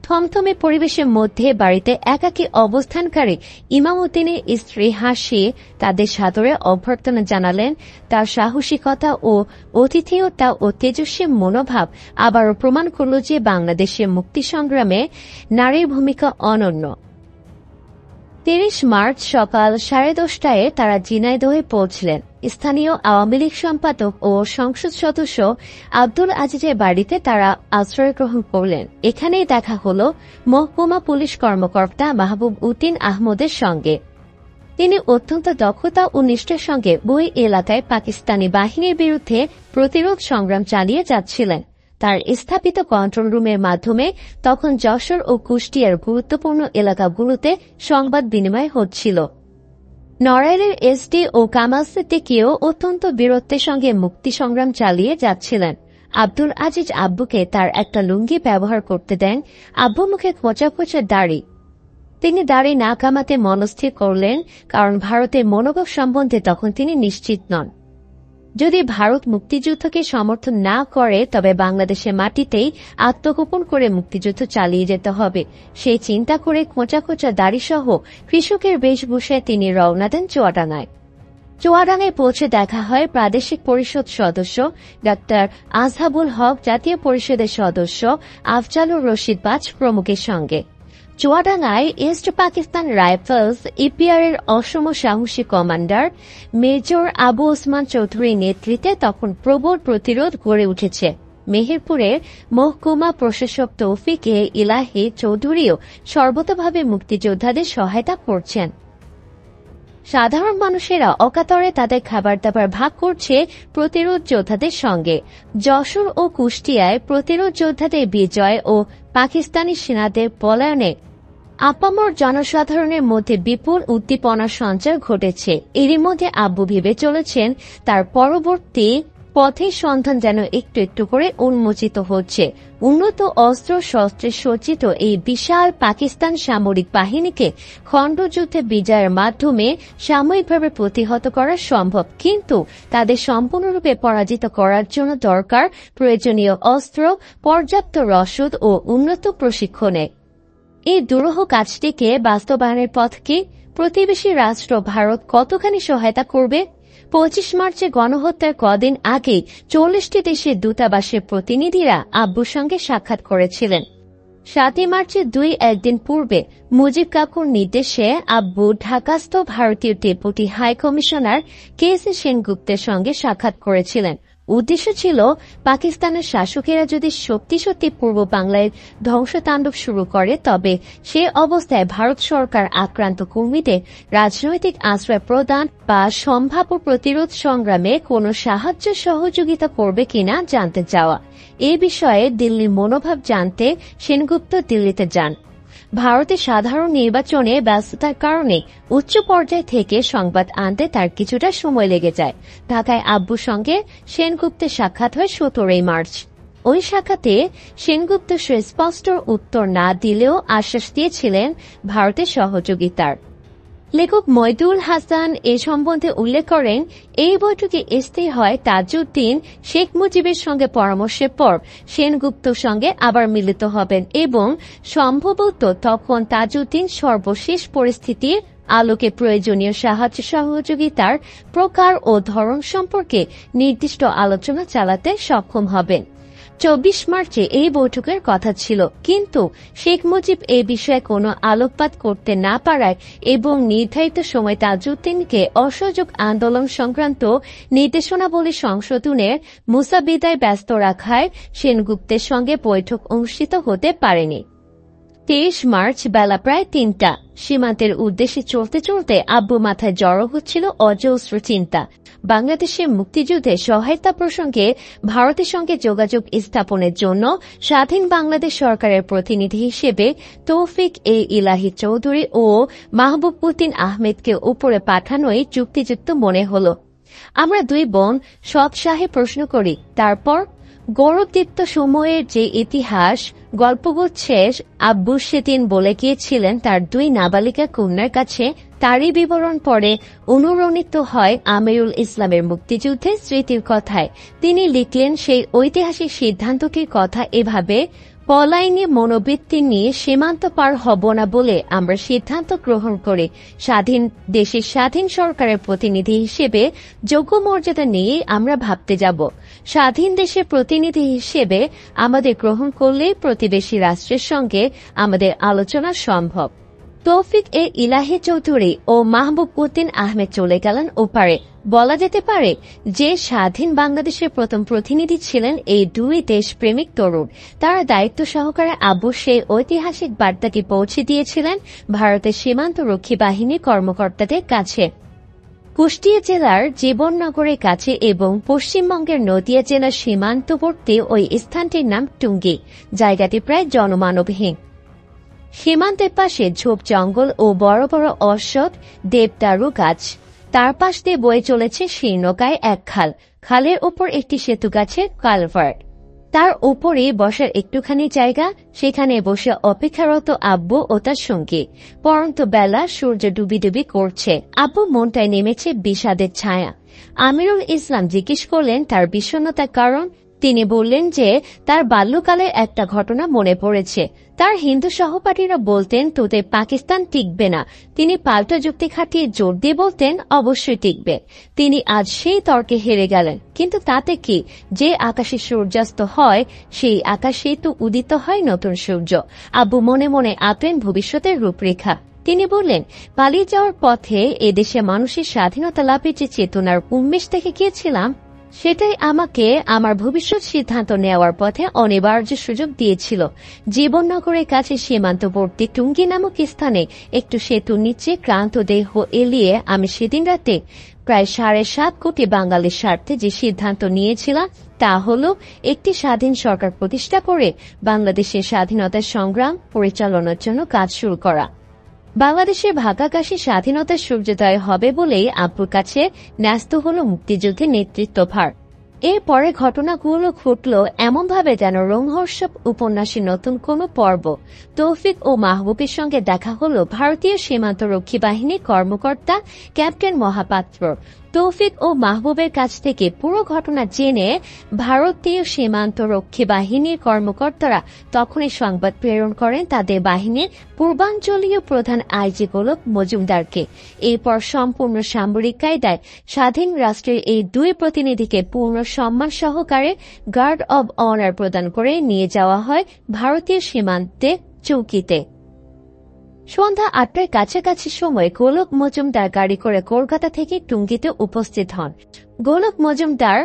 থমথমে পরিবেশের মধ্যে বাড়িতে একাকী অবস্থানকারী ইমামউদ্দিনের স্ত্রী হাসি তাদের সাদরে অভ্যর্থনা জানালেন। তার সাহসিকতা ও অতিথেয়তা ও তেজস্বী মনোভাব আবারও প্রমাণ করল যে বাংলাদেশের মুক্তি সংগ্রামে নারীর ভূমিকা অনন্য। 30 মার্চ সকাল 10:30টায় তারা ঝিনাইদহে পৌঁছলেন। স্থানীয় আওয়ামী লীগ সম্পাদক ও সংসদ সদস্য আব্দুল আজিজের বাড়িতে তারা আশ্রয় গ্রহণ করলেন। এখানেই দেখা হল মহকুমা পুলিশ কর্মকর্তা মাহবুব উদ্দিন আহমদের সঙ্গে। তিনি অত্যন্ত দক্ষতা ও নিষ্ঠার সঙ্গে ওই এলাকায় পাকিস্তানি বাহিনীর বিরুদ্ধে প্রতিরোধ সংগ্রাম চালিয়ে যাচ্ছিলেন। তার স্থাপিত কন্ট্রোল রুমের মাধ্যমে তখন যশোর ও কুষ্টিয়ার গুরুত্বপূর্ণ এলাকাগুলোতে সংবাদ বিনিময় হচ্ছিল। নড়াইলের এসডি ও কামাল সিদ্দিকীও অত্যন্ত বীরত্বের সঙ্গে মুক্তি সংগ্রাম চালিয়ে যাচ্ছিলেন। আব্দুল আজিজ আব্বুকে তার একটা লুঙ্গি ব্যবহার করতে দেন। আব্বু মুখে খোঁচা খোঁচা দাড়ি। তিনি দাড়ি না কামাতে মনস্থির করলেন, কারণ ভারতের মনোভাব সম্বন্ধে তখন তিনি নিশ্চিত নন। যদি ভারত মুক্তিযুদ্ধকে সমর্থন না করে তবে বাংলাদেশের মাটিতেই আত্মগোপন করে মুক্তিযুদ্ধ চালিয়ে যেতে হবে। সেই চিন্তা করে খোঁচা খোঁচা দাড়িসহ কৃষকের বেশভূষায় তিনি রওনা দেন চুয়াডাঙ্গায়। চুয়াডাঙ্গায় পৌঁছে দেখা হয় প্রাদেশিক পরিষদ সদস্য ডাক্তার আজহাবুল হক, জাতীয় পরিষদের সদস্য আফজালুর রশিদ বাজ প্রমুখের সঙ্গে। চুয়াডাঙ্গায় ইস্ট পাকিস্তান রাইফেলস ইপিআরের অসম সাহসী কমান্ডার মেজর আবু ওসমান চৌধুরীর নেতৃত্বে তখন প্রবল প্রতিরোধ গড়ে উঠেছে। মেহেরপুরের মহকুমা প্রশাসক তৌফিক এ ইলাহি চৌধুরীও সর্বতভাবে মুক্তিযোদ্ধাদের সহায়তা করছেন। সাধারণ মানুষেরা অকাতরে তাদের খাবার দাবার ভাগ করছে প্রতিরোধ যোদ্ধাদের সঙ্গে। যশোর ও কুষ্টিয়ায় প্রতিরোধ যোদ্ধাদের বিজয় ও পাকিস্তানি সেনাদের পলায়নে আপামর জনসাধারণের মধ্যে বিপুল উদ্দীপনার সঞ্চার ঘটেছে। এরই মধ্যে আব্বু ভেবে চলেছেন তার পরবর্তী পথের সন্ধান যেন একটু একটু করে উন্মোচিত হচ্ছে। উন্নত অস্ত্র শস্ত্রে সজ্জিত এই বিশাল পাকিস্তান সামরিক বাহিনীকে খণ্ডযুদ্ধে বিজয়ের মাধ্যমে সাময়িকভাবে প্রতিহত করা সম্ভব, কিন্তু তাদের সম্পূর্ণরূপে পরাজিত করার জন্য দরকার প্রয়োজনীয় অস্ত্র, পর্যাপ্ত রসদ ও উন্নত প্রশিক্ষণে। এই দুরূহ কাজটিকে বাস্তবায়নের পথ কি? প্রতিবেশী রাষ্ট্র ভারত কতখানি সহায়তা করবে? 25 মার্চে গণহত্যার কদিন আগে 40টি দেশের দূতাবাসের প্রতিনিধিরা আব্বুর সঙ্গে সাক্ষাৎ করেছিলেন। 7 মার্চের 2-1 পূর্বে মুজিব কাকুর নির্দেশে আব্বু ঢাকাস্থ ভারতীয় deputy high commissioner K C সেনগুপ্তের সঙ্গে সাক্ষাৎ করেছিলেন। উদ্দেশ্য ছিল পাকিস্তানের শাসকেরা যদি সত্যি পূর্ব বাংলায় ধ্বংসতাণ্ডব শুরু করে তবে সে অবস্থায় ভারত সরকার আক্রান্ত কর্মীদের রাজনৈতিক আশ্রয় প্রদান বা সম্ভাব্য প্রতিরোধ সংগ্রামে কোনো সাহায্য সহযোগিতা করবে কিনা জানতে চাওয়া। এ বিষয়ে দিল্লির মনোভাব জানতে সেনগুপ্ত দিল্লিতে যান। ভারতের সাধারণ নির্বাচনে ব্যস্ততার কারণে উচ্চ পর্যায় থেকে সংবাদ আনতে তার কিছুটা সময় লেগে যায়। ঢাকায় আব্বুর সঙ্গে সেনগুপ্তের সাক্ষাৎ হয় 17 মার্চ। ওই সাক্ষাতে সেনগুপ্ত সুস্পষ্ট উত্তর না দিলেও আশ্বাস দিয়েছিলেন ভারতের সহযোগিতার। লেখক মইদুল হাসান এ সম্বন্ধে উল্লেখ করেন, এই বৈঠকে স্থির হয় তাজউদ্দিন শেখ মুজিবের সঙ্গে পরামর্শের পর সেনগুপ্তর সঙ্গে আবার মিলিত হবেন এবং সম্ভবত তখন তাজউদ্দিন সর্বশেষ পরিস্থিতির আলোকে প্রয়োজনীয় সাহায্য সহযোগিতার প্রকার ও ধরন সম্পর্কে নির্দিষ্ট আলোচনা চালাতে সক্ষম হবেন। 24 মার্চে এই বৈঠকের কথা ছিল, কিন্তু শেখ মুজিব এ বিষয়ে কোনো আলোকপাত করতে না পারায় এবং নির্ধারিত সময় তাজউদ্দিনকে অসহযোগ আন্দোলন সংক্রান্ত নির্দেশনাবলী সংশোধনের মুসাবিদায় ব্যস্ত রাখায় সেনগুপ্তের সঙ্গে বৈঠক অনুষ্ঠিত হতে পারেনি। 23 মার্চ বেলা প্রায় 3টা। সীমান্তের উদ্দেশ্যে চলতে চলতে আব্বু মাথায় জড়ো হচ্ছিল অজস্র চিন্তা। বাংলাদেশের মুক্তিযুদ্ধে সহায়তা প্রসঙ্গে ভারতের সঙ্গে যোগাযোগ স্থাপনের জন্য স্বাধীন বাংলাদেশ সরকারের প্রতিনিধি হিসেবে তৌফিক-এ-ইলাহী চৌধুরী ও মাহবুব উদ্দিন আহমেদকে উপরে পাঠানোই যুক্তিযুক্ত মনে হল। আমরা দুই বোন সৎসাহে প্রশ্ন করি। তারপর গৌরবদীপ্ত সময়ের যে ইতিহাস গল্পগুচ্ছে আব্বু সেদিন বলে গিয়েছিলেন তার দুই নাবালিকা কন্যার কাছে, তারই বিবরণ পরে অনুরণিত হয় আমিরুল ইসলামের মুক্তিযুদ্ধের স্মৃতির কথায়। তিনি লিখলেন, সেই ঐতিহাসিক সিদ্ধান্তটির কথা এভাবে: পলায়নী মনোবৃত্তি নিয়ে সীমান্ত পার হব না বলে আমরা সিদ্ধান্ত গ্রহণ করে স্বাধীন দেশের স্বাধীন সরকারের প্রতিনিধি হিসেবে যোগ্য মর্যাদা নিয়ে আমরা ভাবতে যাব। স্বাধীন দেশের প্রতিনিধি হিসেবে আমাদের গ্রহণ করলেই প্রতিবেশী রাষ্ট্রের সঙ্গে আমাদের আলোচনা সম্ভব। তৌফিক-এ-ইলাহী চৌধুরী ও মাহবুব উদ্দিন আহমেদ চলে গেলেন ওপারে। বলা যেতে পারে যে স্বাধীন বাংলাদেশের প্রথম প্রতিনিধি ছিলেন এই দুই দেশপ্রেমিক তরুণ। তারা দায়িত্ব সহকারে আব্বুর সেই ঐতিহাসিক বার্তাটি পৌঁছে দিয়েছিলেন ভারতের সীমান্ত রক্ষী বাহিনীর কর্মকর্তাদের কাছে। কুষ্টিয়া জেলার জীবননগরের কাছে এবং পশ্চিমবঙ্গের নদিয়া জেলার সীমান্তবর্তী ওই স্থানটির নাম টুঙ্গি। জায়গাটি প্রায় জনমানবহীন। সীমান্তের পাশে ঝোপ জঙ্গল ও বড় বড় অশ্বত্থ দেবদারু গাছ। তার পাশ দিয়ে বয়ে চলেছে শীর্ণকায় এক খাল। খালের উপর একটি সেতু গাছের কালভার্ট। তার উপরে বসার একটুখানি জায়গা। সেখানে বসে অপেক্ষারত আব্বু ও তার সঙ্গী। পরন্ত বেলা, সূর্য ডুবি করছে। আব্বু মনটায় নেমেছে বিষাদের ছায়া। আমিরুল ইসলাম জিজ্ঞেস করলেন তার বিষণ্ণতার কারণ। তিনি বললেন যে তার বাল্যকালের একটা ঘটনা মনে পড়েছে। তার হিন্দু সহপাঠীরা বলতেন তোদের পাকিস্তান টিকবে না। তিনি পাল্টা যুক্তি খাটিয়ে জোর দিয়ে বলতেন অবশ্যই টিকবে। তিনি আজ সেই তর্কে হেরে গেলেন। কিন্তু তাতে কি, যে আকাশে সূর্যাস্ত হয় সেই আকাশেই তো উদিত হয় নতুন সূর্য। আব্বু মনে মনে আঁকলেন ভবিষ্যতের রূপরেখা। তিনি বললেন, পালিয়ে যাওয়ার পথে এদেশে মানুষের স্বাধীনতা লাভের যে চেতনার উন্মেষ দেখে গিয়েছিলাম সেটাই আমাকে আমার ভবিষ্যৎ সিদ্ধান্ত নেওয়ার পথে অনিবার্য সুযোগ দিয়েছিল। জীবননগরের কাছে সীমান্তবর্তী টুঙ্গি নামক স্থানে একটু সেতুর নিচে ক্লান্ত দেহ এলিয়ে আমি সেদিন রাতে প্রায় 7.5 কোটি বাঙালির স্বার্থে যে সিদ্ধান্ত নিয়েছিলাম তা হল একটি স্বাধীন সরকার প্রতিষ্ঠা করে বাংলাদেশের স্বাধীনতার সংগ্রাম পরিচালনার জন্য কাজ শুরু করা। বাংলাদেশের ভাগাকাশী স্বাধীনতার সূর্যোদয় হবে বলেই আব্বুর কাছে ন্যস্ত হল মুক্তিযুদ্ধের নেতৃত্বভার। এরপরে ঘটনাগুলো ঘটল এমনভাবে যেন রোমহর্ষক উপন্যাসের নতুন কোনো পর্ব। তৌফিক ও মাহবুবের সঙ্গে দেখা হল ভারতীয় সীমান্ত রক্ষী বাহিনীর কর্মকর্তা ক্যাপ্টেন মহাপাত্র। তৌফিক ও মাহবুবের কাছ থেকে পুরো ঘটনা জেনে ভারতীয় সীমান্ত রক্ষী বাহিনীর কর্মকর্তারা তখনই সংবাদ প্রেরণ করেন তাদের বাহিনীর পূর্বাঞ্চলীয় প্রধান আইজি গোলক মজুমদারকে। এরপর সম্পূর্ণ সামরিক কায়দায় স্বাধীন রাষ্ট্রের এই দুই প্রতিনিধিকে পূর্ণ সম্মান সহকারে গার্ড অব অনার প্রদান করে নিয়ে যাওয়া হয় ভারতীয় সীমান্তে চৌকিতে। সন্ধ্যা ৮টার কাছাকাছি সময় গোলক মজুমদার গাড়ি করে কলকাতা থেকে টুঙ্গিতে উপস্থিত হন। গোলক মজুমদার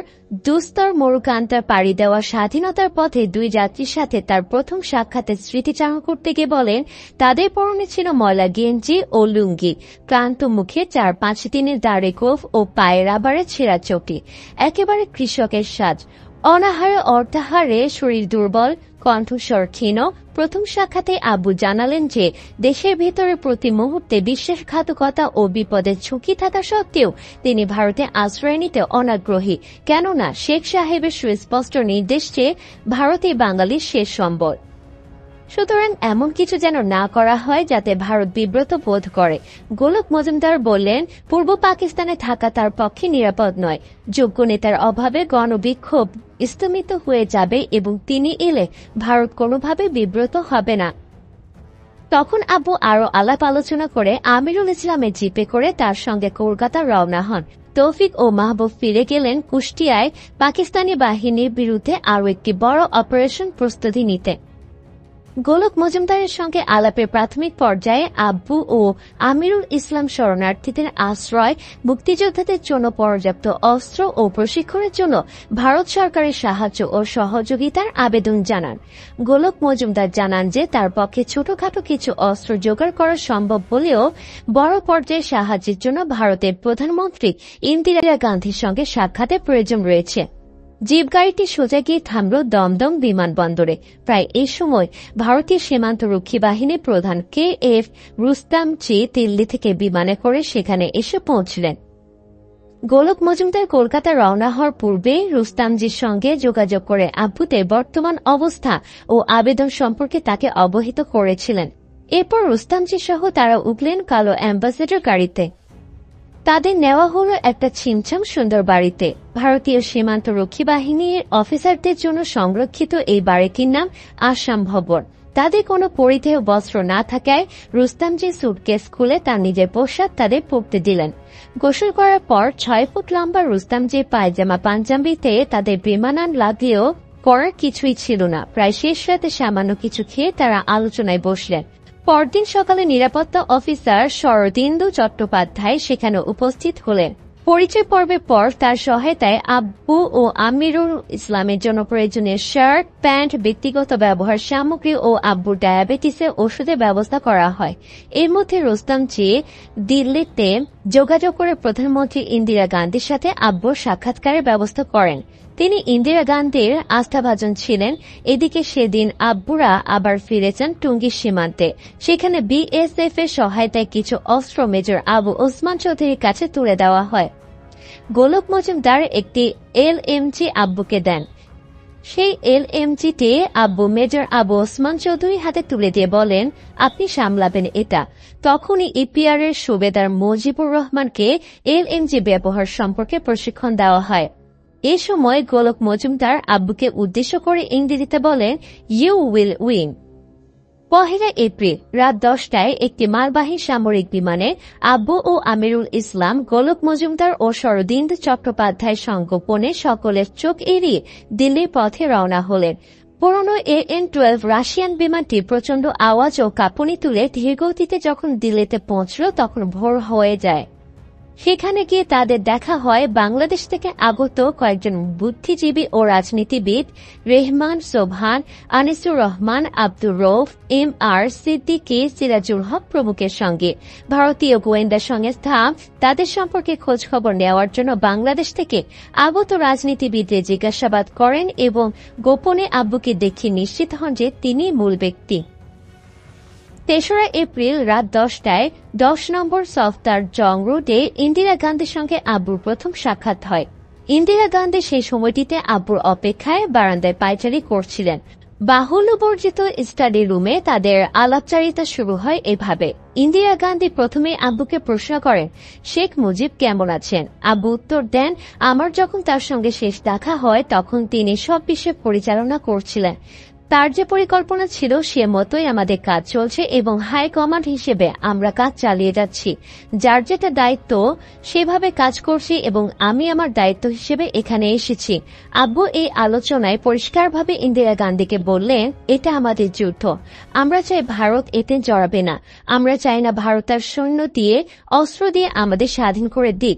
দুস্তর মরুকান্তার পাড়ি দেওয়া স্বাধীনতার পথে দুই যাত্রীর সাথে তার প্রথম সাক্ষাতের স্মৃতিচারণ করতে গিয়ে বলেন, তাদের পরনে ছিল ময়লা গেঞ্জি ও লুঙ্গি, ক্লান্ত মুখে ৪-৫ দিনের দাড়ি গোঁফ ও পায়ে রাবারের ছেঁড়া চটি, একেবারে কৃষকের সাজ। অনাহারে অর্ধাহারে শরীর দুর্বল, কণ্ঠস্বর ক্ষীণ। প্রথম সাক্ষাতে আব্বু জানালেন যে দেশের ভেতরে প্রতি মুহূর্তে বিশ্বাসঘাতকতা ও বিপদের ঝুঁকি থাকা সত্ত্বেও তিনি ভারতে আশ্রয় নিতে অনাগ্রহী, কেননা শেখ সাহেবের সুস্পষ্ট নির্দেশ যে ভারতেই বাঙালির শেষ সম্বল। সুতরাং এমন কিছু যেন না করা হয় যাতে ভারত বিব্রত বোধ করে। গোলক মজুমদার বললেন, পূর্ব পাকিস্তানে থাকা তার পক্ষে নিরাপদ নয়। যোগ্য নেতার অভাবে গণবিক্ষোভ স্তমিত হয়ে যাবে এবং তিনি এলে ভারত কোনোভাবে বিব্রত হবে না। তখন আব্বু আরো আলাপ আলোচনা করে আমিরুল ইসলামের জিপে করে তার সঙ্গে কলকাতা রওনা হন। তৌফিক ও মাহবুব ফিরে গেলেন কুষ্টিয়ায় পাকিস্তানি বাহিনীর বিরুদ্ধে আরও একটি বড় অপারেশন প্রস্তুতি নিতে। গোলক মজুমদারের সঙ্গে আলাপের প্রাথমিক পর্যায়ে আব্বু ও আমিরুল ইসলাম শরণার্থীদের আশ্রয়, মুক্তিযোদ্ধাদের জন্য পর্যাপ্ত অস্ত্র ও প্রশিক্ষণের জন্য ভারত সরকারের সাহায্য ও সহযোগিতার আবেদন জানান। গোলক মজুমদার জানান যে তার পক্ষে ছোটখাটো কিছু অস্ত্র জোগাড় করা সম্ভব হলেও বড় পর্যায়ে সাহায্যের জন্য ভারতের প্রধানমন্ত্রী ইন্দিরা গান্ধীর সঙ্গে সাক্ষাতের প্রয়োজন রয়েছে। জিপ গাড়িটি সোজা গিয়ে থামল দমদম বিমানবন্দরে। প্রায় এই সময় ভারতীয় সীমান্তরক্ষী বাহিনীর প্রধান KF রুস্তামজি দিল্লি থেকে বিমানে করে সেখানে এসে পৌঁছলেন। গোলক মজুমদার কলকাতা রওনা হওয়ার পূর্বে রুস্তামজির সঙ্গে যোগাযোগ করে আব্বুদের বর্তমান অবস্থা ও আবেদন সম্পর্কে তাকে অবহিত করেছিলেন। এরপর রুস্তামজি সহ তারা উঠলেন কালো অ্যাম্বাসেডর গাড়িতে। তাদের নেওয়া হল একটা ছিমছাম সুন্দর বাড়িতে। ভারতীয় সীমান্ত রক্ষী বাহিনীর অফিসারদের জন্য সংরক্ষিত এই বাড়িটির নাম আসাম ভবন। তাদের কোনো পরিধেয় বস্ত্র না থাকায় রুস্তামজি সুটকেস খুলে তার নিজের পোশাক তাদের পরতে দিলেন। গোসল করার পর ৬ ফুট লম্বা রুস্তামজির পায়জামা পাঞ্জাবিতে তাদের বিমানান লাগলেও করার কিছুই ছিল না। প্রায় শেষ রাতে সামান্য কিছু খেয়ে তারা আলোচনায় বসলেন। পরদিন সকালে নিরাপত্তা অফিসার শরদিন্দু চট্টোপাধ্যায় সেখানে উপস্থিত হলেন। পরিচয় পর্বের পর তার সহায়তায় আব্বু ও আমিরুল ইসলামের জন্য প্রয়োজনীয় শার্ট, প্যান্ট, ব্যক্তিগত ব্যবহার সামগ্রী ও আব্বুর ডায়াবেটিসের ওষুধের ব্যবস্থা করা হয়। এর মধ্যে রুস্তমজি দিল্লিতে যোগাযোগ করে প্রধানমন্ত্রী ইন্দিরা গান্ধীর সাথে আব্বুর সাক্ষাৎকারের ব্যবস্থা করেন। তিনি ইন্দিরা গান্ধীর আস্থাভাজন ছিলেন। এদিকে সেদিন আব্বুরা আবার ফিরেছেন টুঙ্গি সীমান্তে। সেখানে BSF এর সহায়তায় কিছু অস্ত্র মেজর আবু ওসমান চৌধুরীর কাছে তুলে দেওয়া হয়। গোলক মজুমদার একটি LMG আব্বুকে দেন। সেই LMGটি আব্বু মেজর আবু ওসমান চৌধুরীর হাতে তুলে দিয়ে বলেন, আপনি সামলাবেন এটা। তখনই EPR এর সুবেদার মুজিবুর রহমানকে LMG ব্যবহার সম্পর্কে প্রশিক্ষণ দেওয়া হয়। এ সময় গোলক মজুমদার আব্বুকে উদ্দেশ্য করে ইংরেজিতে বলেন, ইউ উইল উইন। ১ এপ্রিল রাত ১০টায় একটি মালবাহী সামরিক বিমানে আব্বু ও আমিরুল ইসলাম, গোলক মজুমদার ও শরদিন্দু চট্টোপাধ্যায় সংগোপনে সকলের চোখ এড়িয়ে দিল্লির পথে রওনা হলেন। পুরনো AN-12 রাশিয়ান বিমানটি প্রচণ্ড আওয়াজ ও কাঁপুনি তুলে ধীরগতিতে যখন দিল্লিতে পৌঁছল তখন ভোর হয়ে যায়। সেখানে গিয়ে তাদের দেখা হয় বাংলাদেশ থেকে আগত কয়েকজন বুদ্ধিজীবী ও রাজনীতিবিদ রেহমান সোবহান, আনিসুর রহমান, আব্দুর রউফ, MR সিদ্দিকী, সিরাজুল হক প্রমুখের সঙ্গে। ভারতীয় গোয়েন্দা সংস্থা তাদের সম্পর্কে খোঁজখবর নেওয়ার জন্য বাংলাদেশ থেকে আগত রাজনীতিবিদদের জিজ্ঞাসাবাদ করেন এবং গোপনে আব্বুকে দেখে নিশ্চিত হন যে তিনি মূল ব্যক্তি। ৩রা এপ্রিল রাত ১০টায় ১০ নম্বর সফদার জং রোডে ইন্দিরা গান্ধীর সঙ্গে আব্বুর প্রথম সাক্ষাৎ হয়। ইন্দিরা গান্ধী সেই সময়টিতে আব্বুর অপেক্ষায় বারান্দায় পায়চারি করছিলেন। বাহুল্যবর্জিত স্টাডি রুমে তাদের আলাপচারিতা শুরু হয় এভাবে। ইন্দিরা গান্ধী প্রথমে আব্বুকে প্রশ্ন করেন, শেখ মুজিব কেমন আছেন? আব্বু উত্তর দেন, আমার যখন তার সঙ্গে শেষ দেখা হয় তখন তিনি সব বিষয় পরিচালনা করছিলেন। তার যে পরিকল্পনা ছিল সে মতোই আমাদের কাজ চলছে এবং হাই কমান্ড হিসেবে আমরা কাজ চালিয়ে যাচ্ছি। যার যেটা দায়িত্ব সেভাবে কাজ করছি এবং আমি আমার দায়িত্ব হিসেবে এখানে এসেছি। আব্বু এই আলোচনায় পরিষ্কারভাবে ইন্দিরা গান্ধীকে বললেন, এটা আমাদের যুদ্ধ। আমরা চাই ভারত এতে জড়াবে না। আমরা চাই না ভারত তার সৈন্য দিয়ে অস্ত্র দিয়ে আমাদের স্বাধীন করে দিক।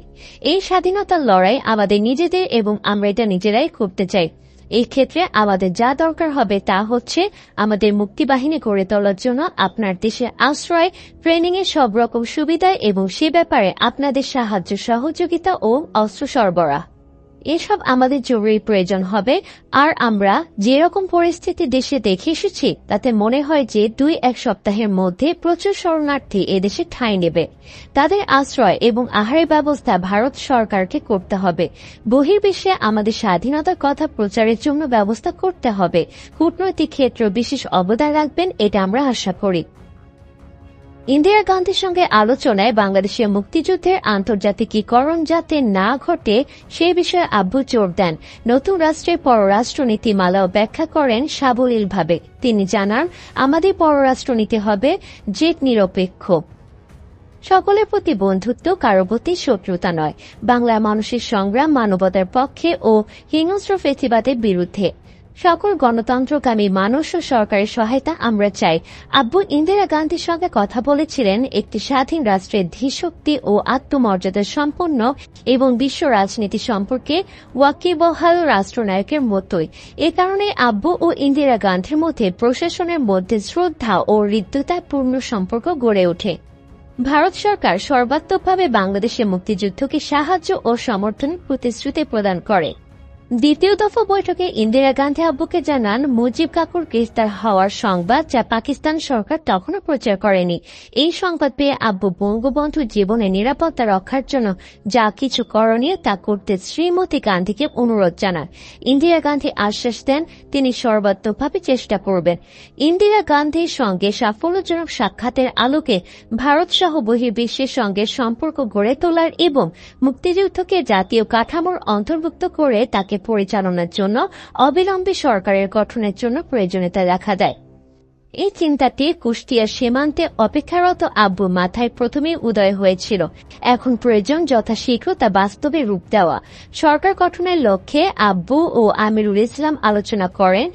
এই স্বাধীনতার লড়াই আমাদের নিজেদের এবং আমরা এটা নিজেরাই করতে চাই। এই ক্ষেত্রে আমাদের যা দরকার হবে তা হচ্ছে আমাদের মুক্তিবাহিনী গড়ে তোলার জন্য আপনার দেশে আশ্রয়, ট্রেনিং এর সব রকম সুবিধা এবং সে ব্যাপারে আপনাদের সাহায্য সহযোগিতা ও অস্ত্র সরবরাহ। এসব আমাদের জরুরি প্রয়োজন হবে। আর আমরা যেরকম পরিস্থিতি দেশে দেখে এসেছি তাতে মনে হয় যে 2-1 সপ্তাহের মধ্যে প্রচুর শরণার্থী এদেশে ঠাঁই নেবে। তাদের আশ্রয় এবং আহারের ব্যবস্থা ভারত সরকারকে করতে হবে। বহির্বিশ্বে আমাদের স্বাধীনতার কথা প্রচারের জন্য ব্যবস্থা করতে হবে। কূটনৈতিক ক্ষেত্রে বিশেষ অবদান রাখবেন, এটা আমরা আশা করি। ইন্দিরা গান্ধীর সঙ্গে আলোচনায় বাংলাদেশের মুক্তিযুদ্ধের আন্তর্জাতিকীকরণ যাতে না ঘটে সে বিষয়ে আব্বু জোর দেন। নতুন রাষ্ট্রের পররাষ্ট্রনীতিমালাও ব্যাখ্যা করেন সাবলীলভাবে। তিনি জানান, আমাদের পররাষ্ট্রনীতি হবে জেট নিরপেক্ষ, সকলের প্রতি বন্ধুত্ব, কারো প্রতি শত্রুতা নয়। বাংলার মানুষের সংগ্রাম মানবতার পক্ষে ও হিংস্র ফ্যাসিবাদের বিরুদ্ধে। সকল গণতন্ত্রকামী মানুষ ও সরকারের সহায়তা আমরা চাই। আব্বু ইন্দিরা গান্ধীর সঙ্গে কথা বলেছিলেন একটি স্বাধীন রাষ্ট্রের ধীশক্তি ও আত্মমর্যাদা সম্পন্ন এবং বিশ্ব রাজনীতি সম্পর্কে ওয়াকিবহাল রাষ্ট্রনায়কের মতোই। এ কারণে আব্বু ও ইন্দিরা গান্ধীর মধ্যে প্রশাসনের মধ্যে শ্রদ্ধা ও হৃদ্যতাপূর্ণ সম্পর্ক গড়ে ওঠে। ভারত সরকার সর্বাত্মকভাবে বাংলাদেশের মুক্তিযুদ্ধকে সাহায্য ও সমর্থনের প্রতিশ্রুতি প্রদান করে। দ্বিতীয় দফা বৈঠকে ইন্দিরা গান্ধী আব্বুকে জানান, মুজিব কাকুর গ্রেফতার হওয়ার সংবাদ যা পাকিস্তান সরকার তখনও প্রচার করেনি। এই সংবাদ পেয়ে আব্বু বঙ্গবন্ধুর জীবনের নিরাপত্তা রক্ষার জন্য যা কিছু করণীয় তা করতে শ্রীমতী গান্ধীকে অনুরোধ জানান। ইন্দিরা গান্ধী আশ্বাস দেন তিনি সর্বাত্মকভাবে চেষ্টা করবেন। ইন্দিরা গান্ধীর সঙ্গে সাফল্যজনক সাক্ষাতের আলোকে ভারতসহ বহির্বিশ্বের সঙ্গে সম্পর্ক গড়ে তোলার এবং মুক্তিযুদ্ধকে জাতীয় কাঠামোর অন্তর্ভুক্ত করে তাকে পরিচালনার জন্য অবিলম্বে সরকারের গঠনের জন্য প্রয়োজনীয়তা দেখা দেয়। এই চিন্তাটি কুষ্টিয়ার সীমান্তে অপেক্ষারত আব্বুর মাথায় প্রথমেই উদয় হয়েছিল। এখন প্রয়োজন যথাশীঘ্র তা বাস্তবে রূপ দেওয়া। সরকার গঠনের লক্ষ্যে আব্বু ও আমিরুল ইসলাম আলোচনা করেন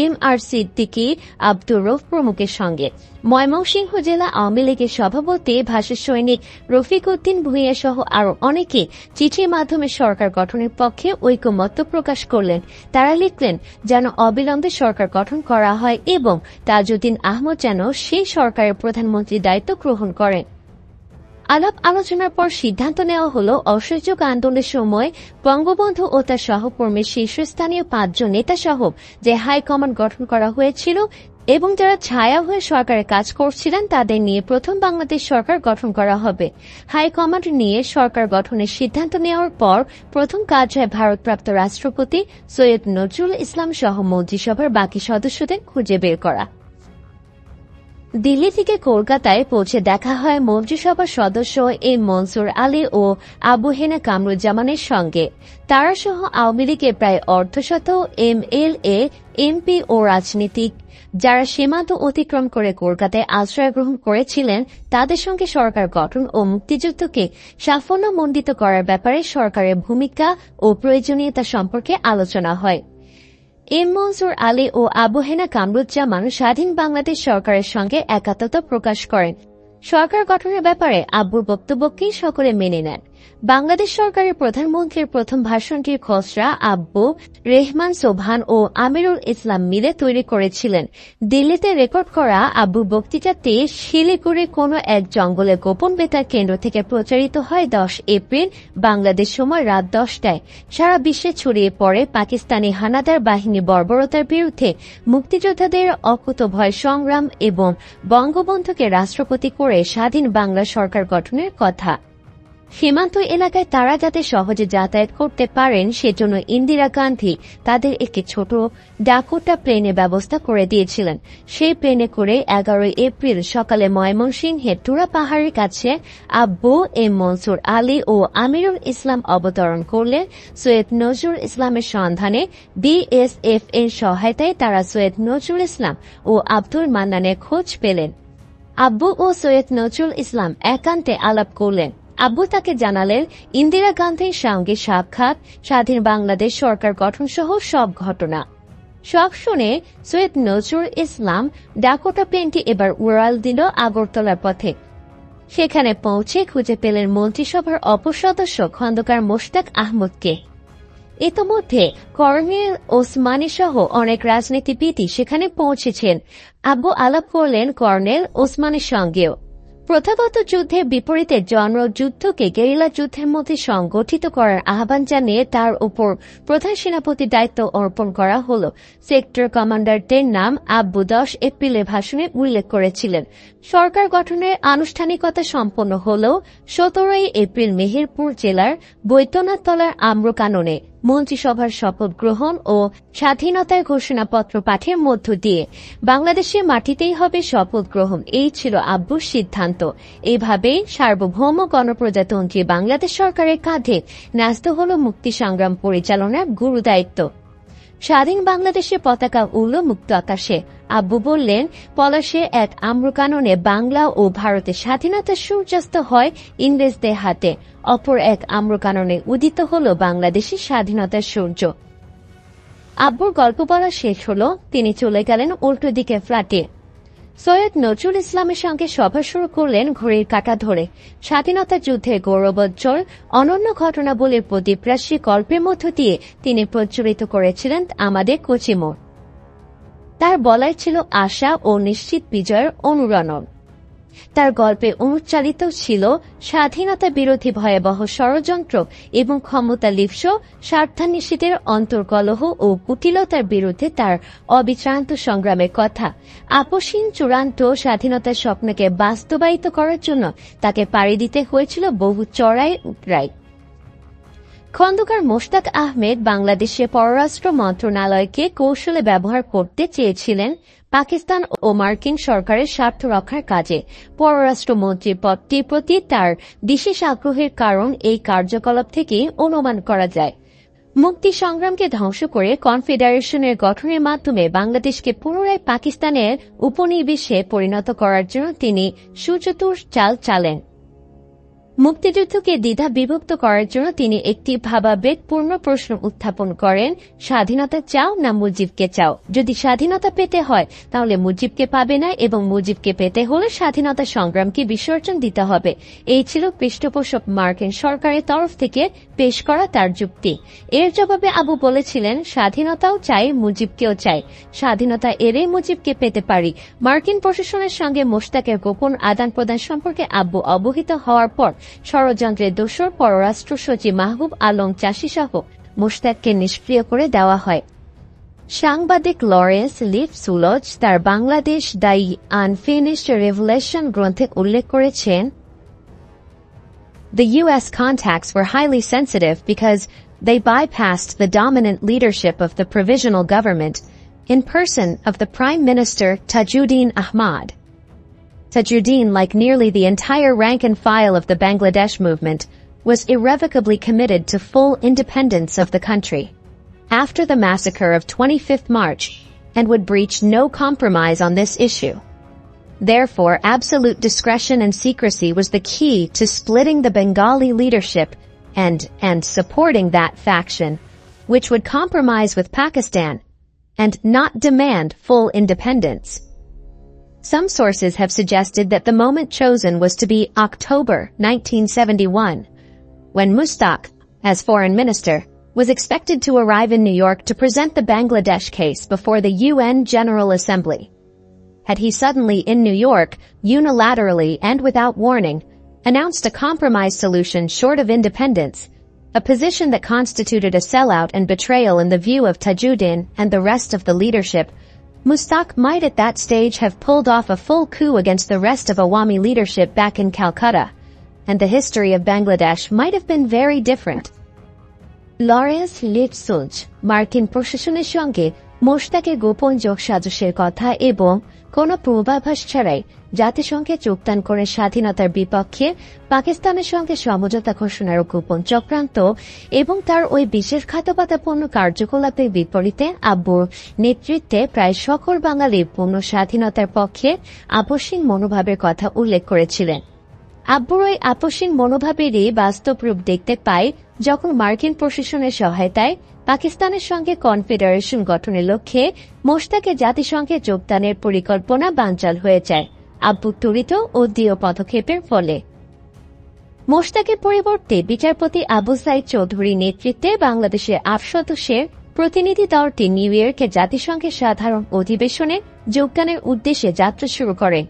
M.R. সিদ্দিকী, আব্দুর রউফ প্রমুখের সঙ্গে। ময়মনসিংহ জেলা আওয়ামী লীগের সভাপতি ভাষা সৈনিক রফিক উদ্দিন ভূঁইয়া সহ আরও অনেকে চিঠির মাধ্যমে সরকার গঠনের পক্ষে ঐকমত্য প্রকাশ করলেন। তারা লিখলেন যেন অবিলম্বে সরকার গঠন করা হয় এবং তাজউদ্দিন আহমদ যেন সেই সরকারের প্রধানমন্ত্রীর দায়িত্ব গ্রহণ করেন। আলাপ আলোচনার পর সিদ্ধান্ত নেওয়া হল অসহযোগ আন্দোলনের সময় বঙ্গবন্ধু ও তার সহকর্মীর শীর্ষস্থানীয় 5 জন নেতা সহ যে হাইকমান্ড গঠন করা হয়েছিল এবং যারা ছায়া হয়ে সরকারের কাজ করছিলেন তাদের নিয়ে প্রথম বাংলাদেশ সরকার গঠন করা হবে। হাইকমান্ড নিয়ে সরকার গঠনের সিদ্ধান্ত নেওয়ার পর প্রথম কাজ হয় ভারতপ্রাপ্ত রাষ্ট্রপতি সৈয়দ নজরুল ইসলাম সহ মন্ত্রিসভার বাকি সদস্যদের খুঁজে বের করা। দিল্লি থেকে কলকাতায় পৌঁছে দেখা হয় মন্ত্রিসভার সদস্য এম মনসুর আলী ও আবু হেনা কামরুজ্জামানের সঙ্গে। তারা সহ আওয়ামী লীগের প্রায় অর্ধশত MLA, MP ও রাজনীতিক যারা সীমান্ত অতিক্রম করে কলকাতায় আশ্রয় গ্রহণ করেছিলেন তাদের সঙ্গে সরকার গঠন ও মুক্তিযুদ্ধকে সাফল্যমণ্ডিত করার ব্যাপারে সরকারের ভূমিকা ও প্রয়োজনীয়তা সম্পর্কে আলোচনা হয়। এম মনসুর আলী ও আবু হেনা কামরুজ্জামান স্বাধীন বাংলাদেশ সরকারের সঙ্গে একাত্মতা প্রকাশ করেন। সরকার গঠনের ব্যাপারে আব্বুর বক্তব্যকেই সকলে মেনে নেন। বাংলাদেশ সরকারের প্রধানমন্ত্রীর প্রথম ভাষণটির খসড়া আব্বু, রেহমান সোবহান ও আমিরুল ইসলাম মিলে তৈরি করেছিলেন। দিল্লিতে রেকর্ড করা আব্বুর বক্তৃতাটি শিলিগুড়ির কোনো এক জঙ্গলে গোপন বেতার কেন্দ্র থেকে প্রচারিত হয় 10 এপ্রিল বাংলাদেশ সময় রাত 10টায়। সারা বিশ্বে ছড়িয়ে পড়ে পাকিস্তানি হানাদার বাহিনী বর্বরতার বিরুদ্ধে মুক্তিযোদ্ধাদের অকুতোভয় সংগ্রাম এবং বঙ্গবন্ধুকে রাষ্ট্রপতি করে স্বাধীন বাংলা সরকার গঠনের কথা। সীমান্ত এলাকায় তারা যাতে সহজে যাতায়াত করতে পারেন সেজন্য ইন্দিরা গান্ধী তাদের একটি ছোট ডাকোটা প্লেনের ব্যবস্থা করে দিয়েছিলেন। সেই প্লেনে করে 11 এপ্রিল সকালে ময়মনসিংহের টুরা পাহাড়ের কাছে আব্বু এম মনসুর আলী ও আমিরুল ইসলাম অবতরণ করলে সৈয়দ নজরুল ইসলামের সন্ধানে বিএসএফ এর সহায়তায় তারা সৈয়দ নজরুল ইসলাম ও আব্দুল মান্নানের খোঁজ পেলেন। আব্বু ও সৈয়দ নজরুল ইসলাম একান্তে আলাপ করলেন। আব্বু তাকে জানালেন ইন্দিরা গান্ধীর সঙ্গে সাক্ষাৎ, স্বাধীন বাংলাদেশ সরকার গঠন সহ সব ঘটনা। সব শুনে সৈয়দ নজরুল ইসলাম ডাকোটা প্লেনটি এবার উড়াল দিল আগরতলার পথে। সেখানে পৌঁছে খুঁজে পেলেন মন্ত্রিসভার অপর সদস্য খন্দকার মোশতাক আহমদকে। ইতোমধ্যে কর্নেল ওসমানী সহ অনেক রাজনীতিবিদই সেখানে পৌঁছেছেন। আব্বু আলাপ করলেন কর্নেল ওসমানীর সঙ্গেও। প্রথাগত যুদ্ধের বিপরীতে জনযুদ্ধকে গেরিলা যুদ্ধের মধ্যে সংগঠিত করার আহ্বান জানিয়ে তার উপর প্রধান সেনাপতির দায়িত্ব অর্পণ করা হল। সেক্টর কমান্ডারদের নাম আব্বু 10 এপ্রিলের ভাষণে উল্লেখ করেছিলেন। সরকার গঠনের আনুষ্ঠানিকতা সম্পন্ন হল 17 এপ্রিল মেহেরপুর জেলার বৈদ্যনাথতলার আম্রকাননে মন্ত্রিসভার শপথ গ্রহণ ও স্বাধীনতার ঘোষণাপত্র পাঠের মধ্য দিয়ে। বাংলাদেশের মাটিতেই হবে শপথ গ্রহণ, এই ছিল আব্বুর সিদ্ধান্ত। এইভাবে সার্বভৌম গণপ্রজাতন্ত্রী বাংলাদেশ সরকারের কাঁধে ন্যস্ত হল মুক্তি সংগ্রাম পরিচালনার গুরুদায়িত্ব। স্বাধীন বাংলাদেশের পতাকা উড়ল মুক্ত আকাশে। আব্বু বললেন, পলাশে এক আম্রকাননে বাংলা ও ভারতের স্বাধীনতার সূর্যাস্ত হয় ইংরেজদের হাতে, অপর এক আম্রকাননে উদিত হল বাংলাদেশের স্বাধীনতার সূর্য। আব্বুর গল্প বলা শেষ হল, তিনি চলে গেলেন উল্টো দিকে ফ্ল্যাটে। সৈয়দ নজরুল ইসলামের সঙ্গে সভা শুরু করলেন ঘড়ির কাঁটা ধরে। স্বাধীনতা যুদ্ধের গৌরবোজ্জ্বল অনন্য ঘটনাবলীর প্রদীপরাশি গল্পের মধ্য দিয়ে তিনি প্রজ্বলিত করেছিলেন আমাদের কচিমোড়। তার বলাই ছিল আশা ও নিশ্চিত বিজয়ের অনুরণন। তার গল্পে অনুচালিত ছিল স্বাধীনতা বিরোধী ভয়াবহ ষড়যন্ত্র এবং ক্ষমতা লিপ্স স্বার্থান্বেষীদের অন্তর্কলহ ও কুটিলতার বিরুদ্ধে তার অবিশ্রান্ত সংগ্রামের কথা। আপসহীন চূড়ান্ত স্বাধীনতার স্বপ্নকে বাস্তবায়িত করার জন্য তাকে পাড়ি দিতে হয়েছিল বহু চড়াই উতরাই। খন্দকার মোশতাক আহমেদ বাংলাদেশের পররাষ্ট্র মন্ত্রণালয়কে কৌশলে ব্যবহার করতে চেয়েছিলেন পাকিস্তান ও মার্কিন সরকারের স্বার্থ রক্ষার কাজে। পররাষ্ট্রমন্ত্রীর পদটির প্রতি তার বিশেষ আগ্রহের কারণ এই কার্যকলাপ থেকে অনুমান করা যায়। মুক্তি সংগ্রামকে ধ্বংস করে কনফেডারেশনের গঠনের মাধ্যমে বাংলাদেশকে পুনরায় পাকিস্তানের উপনিবেশে পরিণত করার জন্য তিনি সুচতুর চাল চালেন। মুক্তিযুদ্ধকে দ্বিধা বিভক্ত করার জন্য তিনি একটি ভাবাবেগপূর্ণ প্রশ্ন উত্থাপন করেন, স্বাধীনতা চাও না মুজিবকে চাও? যদি স্বাধীনতা পেতে হয় তাহলে মুজিবকে পাবে না এবং মুজিবকে পেতে হলে স্বাধীনতা সংগ্রামকে বিসর্জন দিতে হবে। এই ছিল পৃষ্ঠপোষক মার্কিন সরকারের তরফ থেকে পেশ করা তার যুক্তি। এর জবাবে আবু বলেছিলেন, স্বাধীনতাও চাই, মুজিবকেও চাই। স্বাধীনতা এড়েই মুজিবকে পেতে পারি। মার্কিন প্রশাসনের সঙ্গে মোশতাকের গোপন আদান প্রদান সম্পর্কে আব্বু অবহিত হওয়ার পর ষড়যন্ত্রের দোসর পররাষ্ট্র সচিব মাহবুব আলম চাষী সহ মোশতাককে নিষ্ক্রিয় করে দেওয়া হয়। সাংবাদিক লরেন্স লিভ সুলজ তার বাংলাদেশ দ্য আনফিনিশড রেভলিউশন গ্রন্থে উল্লেখ করেছেন, The U.S. contacts were highly sensitive because they bypassed the dominant leadership of the provisional government in person of the Prime Minister Tajuddin Ahmad. Tajuddin, like nearly the entire rank and file of the Bangladesh movement, was irrevocably committed to full independence of the country after the massacre of 25th March and would breach no compromise on this issue. Therefore, absolute discretion and secrecy was the key to splitting the Bengali leadership and supporting that faction, which would compromise with Pakistan and not demand full independence. Some sources have suggested that the moment chosen was to be October 1971, when Mushtaq, as foreign minister, was expected to arrive in New York to present the Bangladesh case before the UN General Assembly. Had he suddenly in New York, unilaterally and without warning, announced a compromise solution short of independence, a position that constituted a sellout and betrayal in the view of Tajuddin and the rest of the leadership, Mushtaq might at that stage have pulled off a full coup against the rest of Awami leadership back in Calcutta. and the history of Bangladesh might have been very different. Lawrence লিটসুজ মার্কিন প্রশাসনের সঙ্গে মোশতাকের গোপন যোগসাজশের কথা এবং কোনো পূর্বাভাস ছাড়াই জাতিসংঘে যোগদান করে স্বাধীনতার বিপক্ষে পাকিস্তানের সঙ্গে সমঝোতা ঘোষণার গোপন চক্রান্ত এবং তার ওই বিশ্বাসঘাতকতাপূর্ণ কার্যকলাপের বিপরীতে আব্বুর নেতৃত্বে প্রায় সকল বাঙালি পূর্ণ স্বাধীনতার পক্ষে আপোষহীন মনোভাবের কথা উল্লেখ করেছিলেন। আব্বুর ওই আপোষহীন মনোভাবেরই বাস্তব রূপ দেখতে পায় যখন মার্কিন প্রশাসনের সহায়তায় পাকিস্তানের সঙ্গে কনফেডারেশন গঠনের লক্ষ্যে মোশতাকের জাতিসংঘে যোগদানের পরিকল্পনা বানচাল হয়ে যায় আব্বুর ত্বরিত ও দৃঢ় পদক্ষেপের ফলে। মোশতাকের পরিবর্তে বিচারপতি আবু সাইদ চৌধুরীর নেতৃত্বে বাংলাদেশের ৮ সদস্যের প্রতিনিধি দলটি নিউ ইয়র্কে জাতিসংঘের সাধারণ অধিবেশনে যোগদানের উদ্দেশ্যে যাত্রা শুরু করে।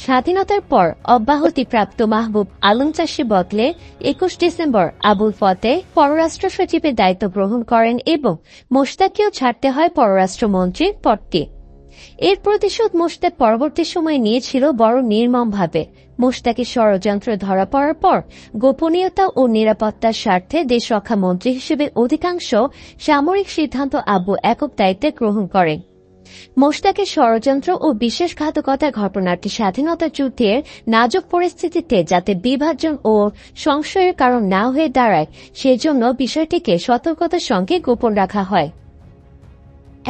স্বাধীনতার পর অব্যাহতিপ্রাপ্ত মাহবুব আলম চাষী বদলে ২১ ডিসেম্বর আবুল ফতেহ পররাষ্ট্র সচিবের দায়িত্ব গ্রহণ করেন এবং মোশতাককেও ছাড়তে হয় পররাষ্ট্রমন্ত্রীর পদটি। এর প্রতিশোধ মোশতাক পরবর্তী সময়ে নিয়েছিল বড় নির্মমভাবে। মোশতাকের ষড়যন্ত্র ধরা পড়ার পর গোপনীয়তা ও নিরাপত্তার স্বার্থে দেশরক্ষা মন্ত্রী হিসেবে অধিকাংশ সামরিক সিদ্ধান্ত আব্বু একক দায়িত্বে গ্রহণ করেন। মোশতাকের ষড়যন্ত্র ও বিশ্বাসঘাতকতার ঘটনাটি স্বাধীনতা যুদ্ধের নাজুক পরিস্থিতিতে যাতে বিভাজন ও সংশয়ের কারণ না হয়ে দাঁড়ায় সেজন্য বিষয়টিকে সতর্কতার সঙ্গে গোপন রাখা হয়।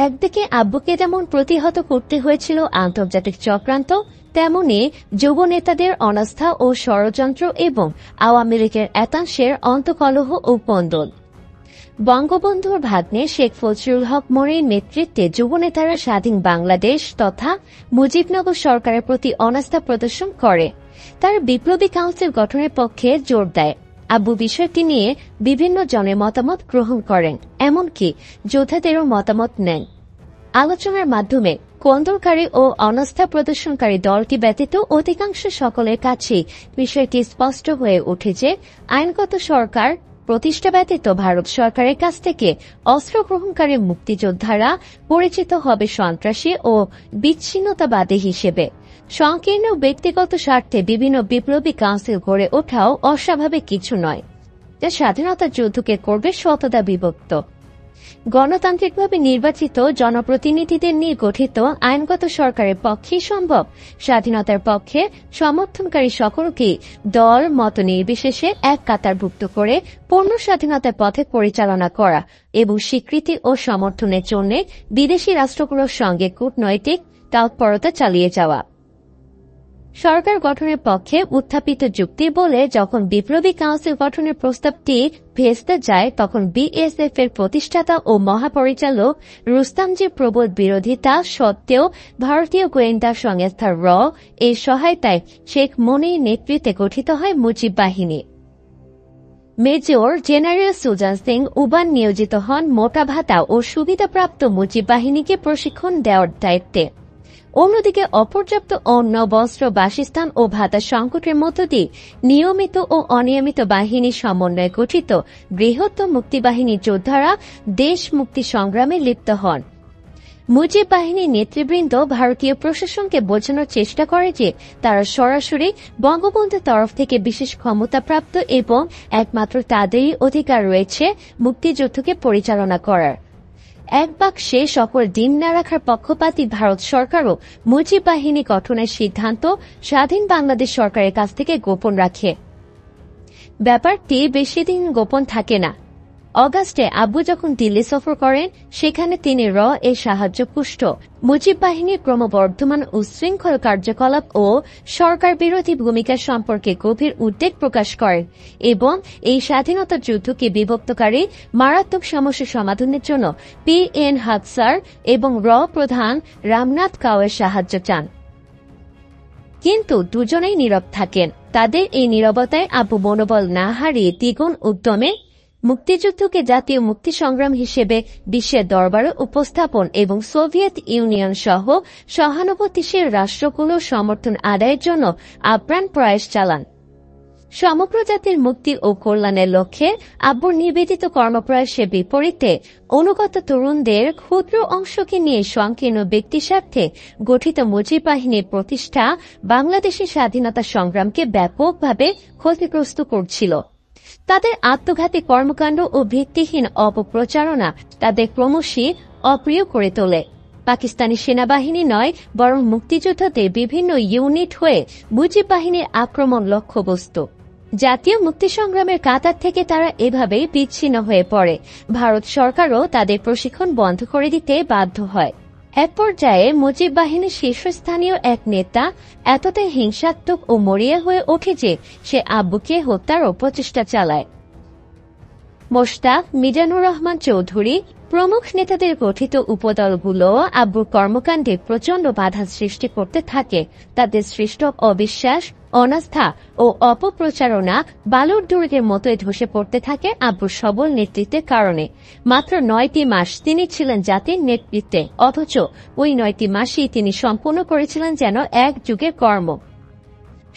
একদিকে আব্বুকে যেমন প্রতিহত করতে হয়েছিল আন্তর্জাতিক চক্রান্ত, তেমনি যুব নেতাদের অনাস্থা ও ষড়যন্ত্র এবং আওয়ামী লীগের একাংশের অন্তকলহ ও কন্দল। বঙ্গবন্ধুর ভাগ্নে শেখ ফজলুল হক মনির নেতৃত্বে যুবনেতারা স্বাধীন বাংলাদেশ তথা মুজিবনগর সরকারের প্রতি অনাস্থা প্রদর্শন করে। তারা বিপ্লবী কাউন্সিল গঠনের পক্ষে জোর দেয়। আব্বু বিষয়টি নিয়ে বিভিন্ন জনের মতামত গ্রহণ করেন, এমনকি যোদ্ধাদেরও মতামত নেন। আলোচনার মাধ্যমে কোন্দলকারী ও অনাস্থা প্রদর্শনকারী দলটি ব্যতীত অধিকাংশ সকলের কাছেই বিষয়টি স্পষ্ট হয়ে ওঠে যে আইনগত সরকার প্রতিষ্ঠা ব্যতীত ভারত সরকারের কাছ থেকে অস্ত্র গ্রহণকারী মুক্তিযোদ্ধারা পরিচিত হবে সন্ত্রাসী ও বিচ্ছিন্নতাবাদী হিসেবে। সংকীর্ণ ব্যক্তিগত স্বার্থে বিভিন্ন বিপ্লবী কাউন্সিল গড়ে ওঠাও অস্বাভাবিক কিছু নয়, যা স্বাধীনতা যুদ্ধকে করবে শতদা বিভক্ত। গণতান্ত্রিকভাবে নির্বাচিত জনপ্রতিনিধিদের নিয়ে গঠিত আইনগত সরকারের পক্ষেই সম্ভব স্বাধীনতার পক্ষে সমর্থনকারী সকলকেই দল মত নির্বিশেষে এক কাতারভুক্ত করে পূর্ণ স্বাধীনতার পথে পরিচালনা করা এবং স্বীকৃতি ও সমর্থনের জন্য বিদেশি রাষ্ট্রগুলোর সঙ্গে কূটনৈতিক তৎপরতা চালিয়ে যাওয়া। সরকার গঠনের পক্ষে উত্থাপিত যুক্তি বলে যখন বিপ্লবী কাউন্সিল গঠনের প্রস্তাবটি ভেস্তে যায় তখন বিএসএফ এর প্রতিষ্ঠাতা ও মহাপরিচালক রুস্তামজির প্রবল বিরোধিতা সত্ত্বেও ভারতীয় গোয়েন্দা সংস্থা র এর সহায়তায় শেখ মনির নেতৃত্বে গঠিত হয় মুজিব বাহিনী। মেজর জেনারেল সুজান সিং উবান নিয়োজিত হন মোটা ভাতা ও সুবিধাপ্রাপ্ত মুজিব বাহিনীকে প্রশিক্ষণ দেওয়ার দায়িত্বে। অন্যদিকে অপর্যাপ্ত অন্ন, বস্ত্র, বাসস্থান ও ভাতা সংকটের মধ্য দিয়ে নিয়মিত ও অনিয়মিত বাহিনীর সমন্বয়ে গঠিত বৃহত্তম মুক্তিবাহিনীর যোদ্ধারা দেশ মুক্তি সংগ্রামে লিপ্ত হন। মুজিব বাহিনীর নেতৃবৃন্দ ভারতীয় প্রশাসনকে বোঝানোর চেষ্টা করে যে তারা সরাসরি বঙ্গবন্ধুর তরফ থেকে বিশেষ ক্ষমতাপ্রাপ্ত এবং একমাত্র তাদেরই অধিকার রয়েছে মুক্তিযুদ্ধকে পরিচালনা করার। এক বাক্সে সকল ডিম না রাখার পক্ষপাতী ভারত সরকারও মুজিব বাহিনী গঠনের সিদ্ধান্ত স্বাধীন বাংলাদেশ সরকারের কাছ থেকে গোপন রাখে। ব্যাপারটি বেশি দিন গোপন থাকে না। অগাস্টে আব্বু যখন দিল্লি সফর করেন সেখানে তিনি র এর সাহায্য পুষ্ট মুজিব বাহিনীর ক্রমবর্ধমান উচ্ছৃঙ্খল কার্যকলাপ ও সরকার বিরোধী ভূমিকা সম্পর্কে গভীর উদ্বেগ প্রকাশ করেন এবং এই স্বাধীনতা যুদ্ধকে বিভক্তকারী মারাত্মক সমস্যা সমাধানের জন্য PN হাদসার এবং র প্রধান রামনাথ কাওয়ের সাহায্য চান। কিন্তু দুজনেই নীরব থাকেন। তাদের এই নীরবতায় আব্বু মনোবল না হারিয়ে দ্বিগুণ উদ্যমে মুক্তিযুদ্ধকে জাতীয় মুক্তি সংগ্রাম হিসেবে বিশ্বের দরবারে উপস্থাপন এবং সোভিয়েত ইউনিয়ন সহ সহানুভূতিশীল রাষ্ট্রগুলোর সমর্থন আদায়ের জন্য আপ্রাণ প্রয়াস চালান। সমগ্র জাতির মুক্তি ও কল্যাণের লক্ষ্যে আব্বুর নিবেদিত কর্মপ্রয়াসের বিপরীতে অনুগত তরুণদের ক্ষুদ্র অংশকে নিয়ে সংকীর্ণ ব্যক্তিস্বার্থে গঠিত মুজিব বাহিনীর প্রতিষ্ঠা বাংলাদেশের স্বাধীনতা সংগ্রামকে ব্যাপকভাবে ক্ষতিগ্রস্ত করছিল। তাদের আত্মঘাতী কর্মকাণ্ড ও ভিত্তিহীন অপপ্রচারণা তাদের ক্রমশই অপ্রিয় করে তোলে। পাকিস্তানি সেনাবাহিনী নয়, বরং মুক্তিযোদ্ধাদের বিভিন্ন ইউনিট হয়ে মুজিব বাহিনীর আক্রমণ লক্ষ্যবস্তু। জাতীয় মুক্তি সংগ্রামের কাতার থেকে তারা এভাবেই বিচ্ছিন্ন হয়ে পড়ে। ভারত সরকারও তাদের প্রশিক্ষণ বন্ধ করে দিতে বাধ্য হয়। এক পর্যায়ে মুজিব বাহিনীর শীর্ষস্থানীয় এক নেতা এতটাই হিংসাত্মক ও মরিয়া হয়ে ওঠে যে সে আব্বুকে হত্যার প্রচেষ্টা চালায়। মোশতাক, মিজানুর রহমান চৌধুরী প্রমুখ নেতাদের গঠিত উপদলগুলো আব্বুর কর্মকাণ্ডে প্রচণ্ড বাধা সৃষ্টি করতে থাকে। তাদের সৃষ্ট অবিশ্বাস, অনাস্থা ও অপপ্রচারণা বালুর দুর্গের মতোই ধসে পড়তে থাকে আব্বুর সবল নেতৃত্বের কারণে। মাত্র 9টি মাস তিনি ছিলেন জাতির নেতৃত্বে, অথচ ওই 9টি মাসেই তিনি সম্পূর্ণ করেছিলেন যেন এক যুগের কর্ম।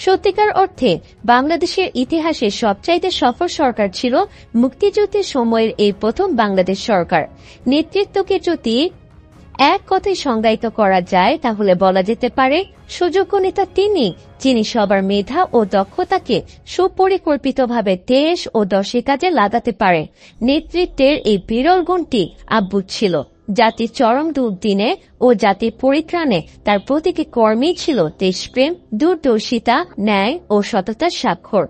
সত্যিকার অর্থে বাংলাদেশের ইতিহাসে সবচাইতে সফল সরকার ছিল মুক্তিযুদ্ধের সময়ের এই প্রথম বাংলাদেশ সরকার। নেতৃত্বকে যদি এক কথায় সংজ্ঞায়িত করা যায় তাহলে বলা যেতে পারে সুযোগ্য নেতা তিনি, যিনি সবার মেধা ও দক্ষতাকে সুপরিকল্পিতভাবে দেশ ও দশের কাজে লাগাতে পারে। নেতৃত্বের এই বিরল গুণটি আব্বুর ছিল। জাতির চরম দুর্দিনে ও জাতির পরিত্রাণে তার প্রতীকী কর্মই ছিল দেশপ্রেম, দূরদর্শিতা, ন্যায় ও সততার স্বাক্ষর।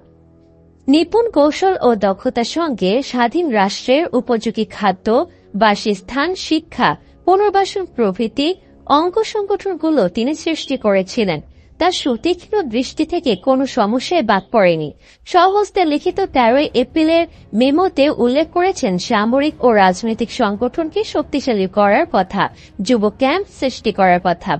নিপুণ কৌশল ও দক্ষতার সঙ্গে স্বাধীন রাষ্ট্রের উপযোগী খাদ্য, বাসস্থান, শিক্ষা, পুনর্বাসন প্রভৃতি অঙ্গ সংগঠনগুলো তিনি সৃষ্টি করেছিলেন। তার সুতীক্ষ্ণ দৃষ্টি থেকে কোনো সমস্যায় বাদ পড়েনি। স্বহস্তে লিখিত 13 এপ্রিলের মেমোতে উল্লেখ করেছেন সামরিক ও রাজনৈতিক সংগঠনকে শক্তিশালী করার কথা, যুব ক্যাম্প সৃষ্টি করার কথা,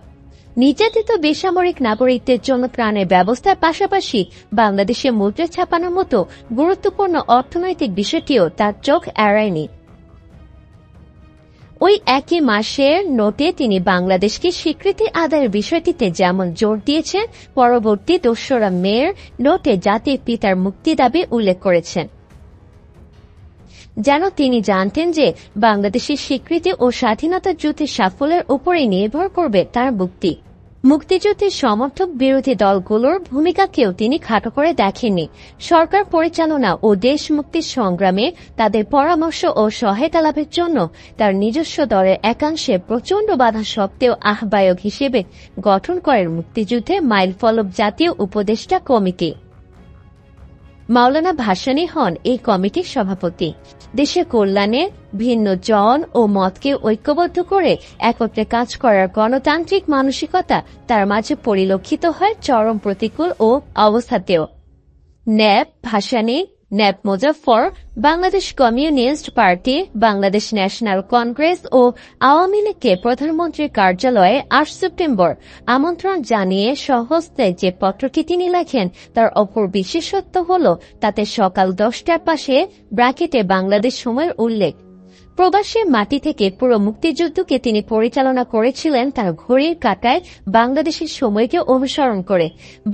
নির্যাতিত বেসামরিক নাগরিকদের জন্য ত্রাণের ব্যবস্থার পাশাপাশি বাংলাদেশে মুদ্রা ছাপানোর মতো গুরুত্বপূর্ণ অর্থনৈতিক বিষয়টিও তার চোখ এড়ায়নি। ওই একই মাসের নোটে তিনি বাংলাদেশকে স্বীকৃতি আদায়ের বিষয়টিতে যেমন জোর দিয়েছেন, পরবর্তী 2রা মের নোটে জাতির পিতার মুক্তি দাবি উল্লেখ করেছেন। যেন তিনি জানতেন যে বাংলাদেশের স্বীকৃতি ও স্বাধীনতা যুদ্ধের সাফল্যের উপরেই নির্ভর করবে তার মুক্তি। মুক্তিযুদ্ধের সমর্থক বিরোধী দলগুলোর ভূমিকাকেও তিনি খাটো করে দেখেননি। সরকার পরিচালনা ও দেশ মুক্তির সংগ্রামে তাদের পরামর্শ ও সহায়তা লাভের জন্য তার নিজস্ব দলের একাংশে প্রচণ্ড বাধা সত্ত্বেও আহ্বায়ক হিসেবে গঠন করেন মুক্তিযুদ্ধে মাইলফলক জাতীয় উপদেষ্টা কমিটি। মাওলানা ভাসানী হন এই কমিটির সভাপতি। দেশের কল্যাণে ভিন্ন জন ও মতকে ঐক্যবদ্ধ করে একত্রে কাজ করার গণতান্ত্রিক মানসিকতা তার মাঝে পরিলক্ষিত হয় চরম প্রতিকূল ও অবস্থাতেও। NAP Bhasani, NAP Muzaffar, Bangladesh Communist Party, Bangladesh National Congress ও আওয়ামী লীগকে প্রধানমন্ত্রীর কার্যালয়ে 8 সেপ্টেম্বর আমন্ত্রণ জানিয়ে স্বহস্তে যে পত্রটি তিনি লেখেন তার অপর বিশেষত্ব হল তাতে সকাল 10টার পাশে ব্র্যাকেটে বাংলাদেশ সময়ের উল্লেখ। প্রবাসের মাটি থেকে পুরো মুক্তিযুদ্ধকে তিনি পরিচালনা করেছিলেন তার ঘড়ির কাঁটায় বাংলাদেশের সময়কে অনুসরণ করে।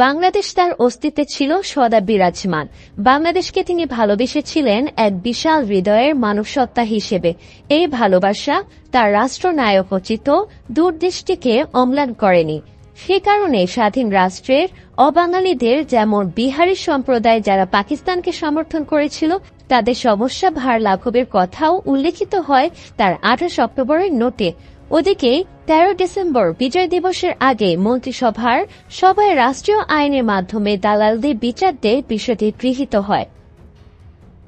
বাংলাদেশ তার অস্তিত্বে ছিল সদা বিরাজমান। বাংলাদেশকে তিনি ভালোবেসেছিলেন এক বিশাল হৃদয়ের মানবসত্তা হিসেবে। এই ভালোবাসা তার রাষ্ট্রনায়কোচিত দূরদৃষ্টিকে অম্লান করেনি। সে কারণে স্বাধীন রাষ্ট্রের অবাঙালিদের যেমন বিহারি সম্প্রদায় যারা পাকিস্তানকে সমর্থন করেছিল তাদের সমস্যা ভার লাঘবের কথাও উল্লেখিত হয় তার 28 অক্টোবরের নোটে। ওদিকে 13 ডিসেম্বর বিজয় দিবসের আগে মন্ত্রিসভার সভায় রাষ্ট্রীয় আইনের মাধ্যমে দালালদের বিচারদের বিষয়টি গৃহীত হয়।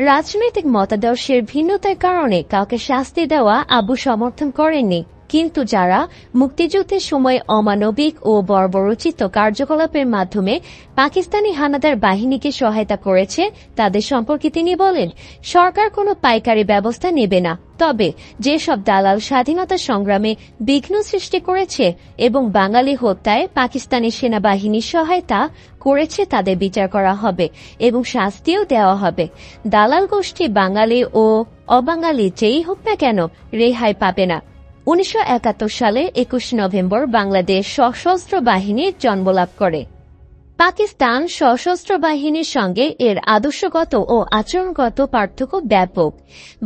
রাজনৈতিক মতাদর্শের ভিন্নতার কারণে কাউকে শাস্তি দেওয়া আব্বু সমর্থন করেননি, কিন্তু যারা মুক্তিযুদ্ধের সময় অমানবিক ও বর্বরোচিত কার্যকলাপের মাধ্যমে পাকিস্তানি হানাদার বাহিনীকে সহায়তা করেছে তাদের সম্পর্কে তিনি বলেন, সরকার কোনো পাইকারি ব্যবস্থা নেবে না, তবে যেসব দালাল স্বাধীনতা সংগ্রামে বিঘ্ন সৃষ্টি করেছে এবং বাঙালি হত্যায় পাকিস্তানি সেনাবাহিনীর সহায়তা করেছে তাদের বিচার করা হবে এবং শাস্তিও দেওয়া হবে। দালাল গোষ্ঠী বাঙালি ও অবাঙালি যেই হোক না কেন রেহাই পাবে না। 1971 সালে 21 নভেম্বর বাংলাদেশ সশস্ত্র বাহিনীর জন্ম লাভ করে। পাকিস্তান সশস্ত্র বাহিনীর সঙ্গে এর আদর্শগত ও আচরণগত পার্থক্য ব্যাপক।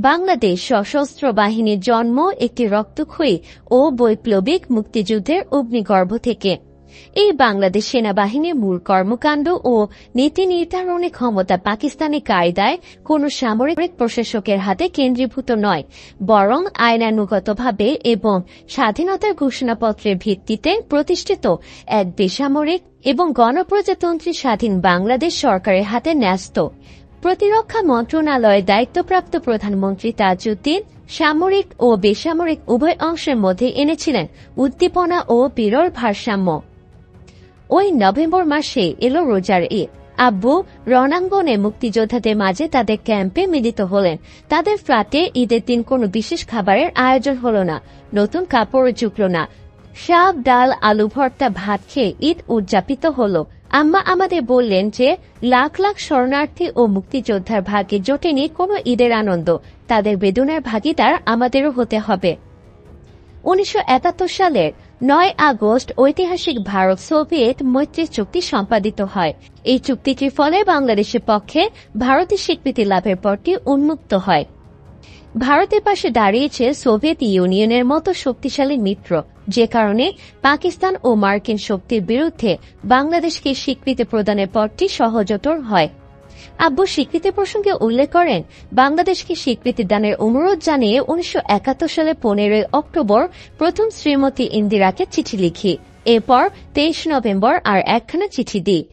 বাংলাদেশ সশস্ত্র বাহিনীর জন্ম একটি রক্তক্ষয়ী ও বৈপ্লবিক মুক্তিযুদ্ধের অগ্নিগর্ভ থেকে। এই বাংলাদেশ সেনাবাহিনীর মূল কর্মকাণ্ড ও নীতি নির্ধারণে ক্ষমতা পাকিস্তানি কায়দায় কোন সামরিক প্রশাসকের হাতে কেন্দ্রীভূত নয়, বরং আইনানুগতভাবে এবং স্বাধীনতার ঘোষণাপত্রের ভিত্তিতে প্রতিষ্ঠিত এক বেসামরিক এবং গণপ্রজাতন্ত্রী স্বাধীন বাংলাদেশ সরকারের হাতে ন্যস্ত। প্রতিরক্ষা মন্ত্রণালয়ের দায়িত্বপ্রাপ্ত প্রধানমন্ত্রী তাজউদ্দিন সামরিক ও বেসামরিক উভয় অংশের মধ্যে এনেছিলেন উদ্দীপনা ও বিরল ভারসাম্য। ওই নভেম্বর মাসে এলো রোজার ঈদ। আব্বু রণাঙ্গনে মুক্তিযোদ্ধাদের মাঝে তাদের ক্যাম্পে মিলিত হলেন। তাদের ফ্ল্যাটে ঈদের দিন কোনো বিশেষ খাবারের আয়োজন হল না, নতুন কাপড় জুটল না, শাক ডাল আলু ভর্তা ভাত খেয়ে ঈদ উদযাপিত হল। আম্মা আমাদের বললেন যে লাখ লাখ শরণার্থী ও মুক্তিযোদ্ধার ভাগ্যে জোটেনি কোনো ঈদের আনন্দ, তাদের বেদনার ভাগীদার আমাদেরও হতে হবে। 1971 সালের 9 আগস্ট ঐতিহাসিক ভারত সোভিয়েত মৈত্রী চুক্তি সম্পাদিত হয়। এই চুক্তিটির ফলে বাংলাদেশের পক্ষে ভারতের স্বীকৃতি লাভের পথটি উন্মুক্ত হয়। ভারতের পাশে দাঁড়িয়েছে সোভিয়েত ইউনিয়নের মতো শক্তিশালী মিত্র, যে কারণে পাকিস্তান ও মার্কিন শক্তির বিরুদ্ধে বাংলাদেশকে স্বীকৃতি প্রদানের পথটি সহজতর হয়। আব্বু স্বীকৃতি প্রসঙ্গে উল্লেখ করেন, বাংলাদেশকে স্বীকৃতি দানের অনুরোধ জানিয়ে 1971 সালের 15 অক্টোবর প্রথম শ্রীমতী ইন্দিরাকে চিঠি লিখি। এরপর 23 নভেম্বর আর একখানা চিঠি দিই।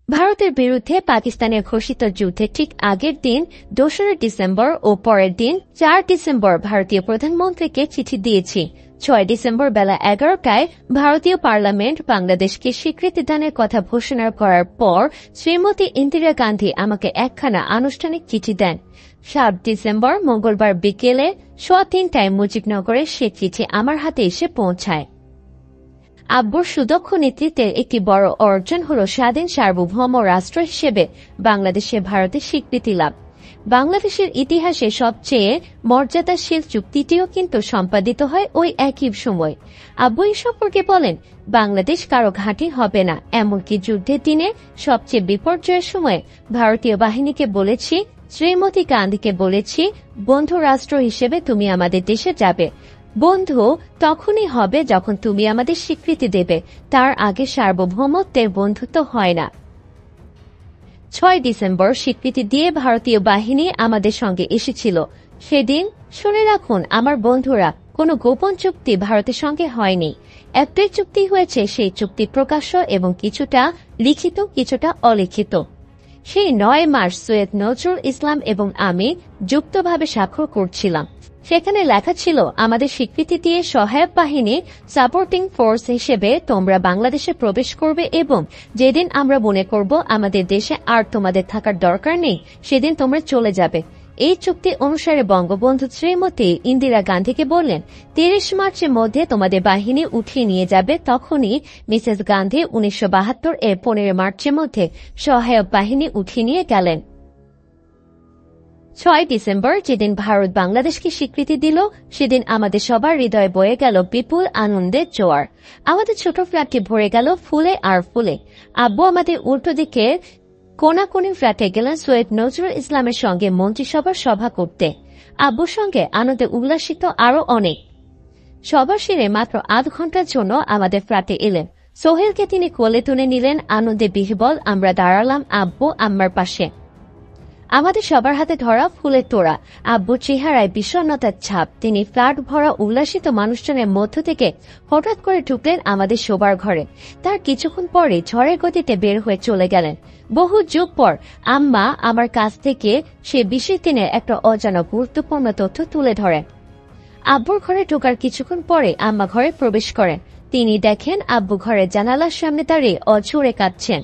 ভারতের বিরুদ্ধে পাকিস্তানের ঘোষিত যুদ্ধের ঠিক আগের দিন 2 ডিসেম্বর ও পরের দিন 4 ডিসেম্বর ভারতীয় প্রধানমন্ত্রীকে চিঠি দিয়েছি। 6 ডিসেম্বর বেলা 11টায় ভারতীয় পার্লামেন্ট বাংলাদেশকে স্বীকৃতি দানের কথা ঘোষণা করার পর শ্রীমতী ইন্দিরা গান্ধী আমাকে একখানা আনুষ্ঠানিক চিঠি দেন। 7 ডিসেম্বর মঙ্গলবার বিকেলে 3:15টায় মুজিবনগরে সে চিঠি আমার হাতে এসে পৌঁছায়। আব্বুর সুদক্ষ নেতৃত্বের একটি বড় অর্জন হল স্বাধীন সার্বভৌম রাষ্ট্র হিসেবে বাংলাদেশে ভারতের স্বীকৃতি লাভ। বাংলাদেশের ইতিহাসে সবচেয়ে মর্যাদাশীল চুক্তিটিও কিন্তু সম্পাদিত হয় ওই একই সময়। আব্বু এই সম্পর্কে বলেন, বাংলাদেশ কারো ঘাঁটি হবে না, এমনকি যুদ্ধের দিনে সবচেয়ে বিপর্যয়ের সময় ভারতীয় বাহিনীকে বলেছি, শ্রীমতী গান্ধীকে বলেছি, বন্ধু রাষ্ট্র হিসেবে তুমি আমাদের দেশে যাবে। বন্ধু তখনই হবে যখন তুমি আমাদের স্বীকৃতি দেবে, তার আগে সার্বভৌমত্বের বন্ধুত্ব হয় না। 6 ডিসেম্বর স্বীকৃতি দিয়ে ভারতীয় বাহিনী আমাদের সঙ্গে এসেছিল। সেদিন শুনে রাখুন আমার বন্ধুরা, কোনো গোপন চুক্তি ভারতের সঙ্গে হয়নি। একটাই চুক্তি হয়েছে, সেই চুক্তি প্রকাশ্য এবং কিছুটা লিখিত কিছুটা অলিখিত। সেই 9 মার্চ সৈয়দ নজরুল ইসলাম এবং আমি যুক্তভাবে স্বাক্ষর করছিলাম। সেখানে লেখা ছিল, আমাদের স্বীকৃতি দিয়ে সহায়ক বাহিনী সাপোর্টিং ফোর্স হিসেবে তোমরা বাংলাদেশে প্রবেশ করবে এবং যেদিন আমরা মনে করব আমাদের দেশে আর তোমাদের থাকার দরকার নেই, সেদিন তোমরা চলে যাবে। এই চুক্তি অনুসারে বঙ্গবন্ধু শ্রীমতী ইন্দিরা গান্ধীকে বললেন, 30 মার্চের মধ্যে তোমাদের বাহিনী উঠিয়ে নিয়ে যাবে। তখনই মিসেস গান্ধী 1972 এর 15 মার্চের মধ্যে সহায়ক বাহিনী উঠিয়ে নিয়ে গেলেন। 6 ডিসেম্বর যেদিন ভারত বাংলাদেশকে স্বীকৃতি দিল, সেদিন আমাদের সবার হৃদয়ে বয়ে গেল বিপুল আনন্দের জোয়ার। আমাদের ছোট ফ্ল্যাটটি ভরে গেল ফুলে আর ফুলে। আব্বু আমাদের উল্টো দিকে কোনাকুনি ফ্ল্যাটে গেলেন সৈয়দ নজরুল ইসলামের সঙ্গে মন্ত্রিসভার সভা করতে। আব্বুর সঙ্গে আনন্দে উল্লাসিত আরো অনেক। সভা সেরে মাত্র আধ ঘন্টার জন্য আমাদের ফ্ল্যাটে এলেন। সোহেলকে তিনি কোলে তুলে নিলেন। আনন্দে বিহ্বল আমরা দাঁড়ালাম আব্বু আম্মার পাশে। আমাদের সবার হাতে ধরা ফুলের তোড়া। আব্বুর চেহারায় বিষণ্ণতার ছাপ। তিনি ফ্ল্যাট ভরা উল্লাসিত মানুষজনের মধ্য থেকে হঠাৎ করে ঢুকলেন আমাদের শোবার ঘরে। তার কিছুক্ষণ পরে ঝড়ের গতিতে বের হয়ে চলে গেলেন। বহু যুগ পর আম্মা আমার কাছ থেকে সে বিশেষ দিনের একটা অজানা গুরুত্বপূর্ণ তথ্য তুলে ধরেন। আব্বুর ঘরে ঢোকার কিছুক্ষণ পরে আম্মা ঘরে প্রবেশ করেন। তিনি দেখেন আব্বু ঘরের জানালার সামনে দাঁড়িয়ে অঝরে কাঁদছেন।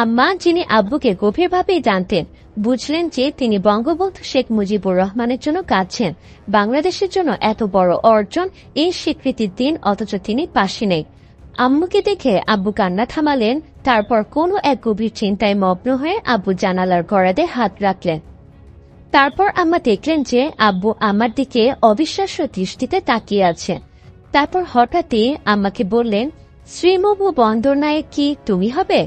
আম্মা, যিনি আব্বুকে গভীরভাবেই জানতেন, বুঝলেন যে তিনি বঙ্গবন্ধু শেখ মুজিবুর রহমানের জন্য কাঁদছেন। বাংলাদেশের জন্য এত বড় অর্জন, এই স্বীকৃতির দিন, অথচ তিনি পাশে নেই। আম্মুকে দেখে আব্বু কান্না থামালেন। তারপর কোনো এক গভীর চিন্তায় মগ্ন হয়ে আব্বু জানালার গড়াতে হাত রাখলেন। তারপর আম্মা দেখলেন যে আব্বু আমার দিকে অবিশ্বাস্য দৃষ্টিতে তাকিয়ে আছে। তারপর হঠাৎই আম্মাকে বললেন, শ্রীমভু বন্দরনায়েক কি তুমি হবে?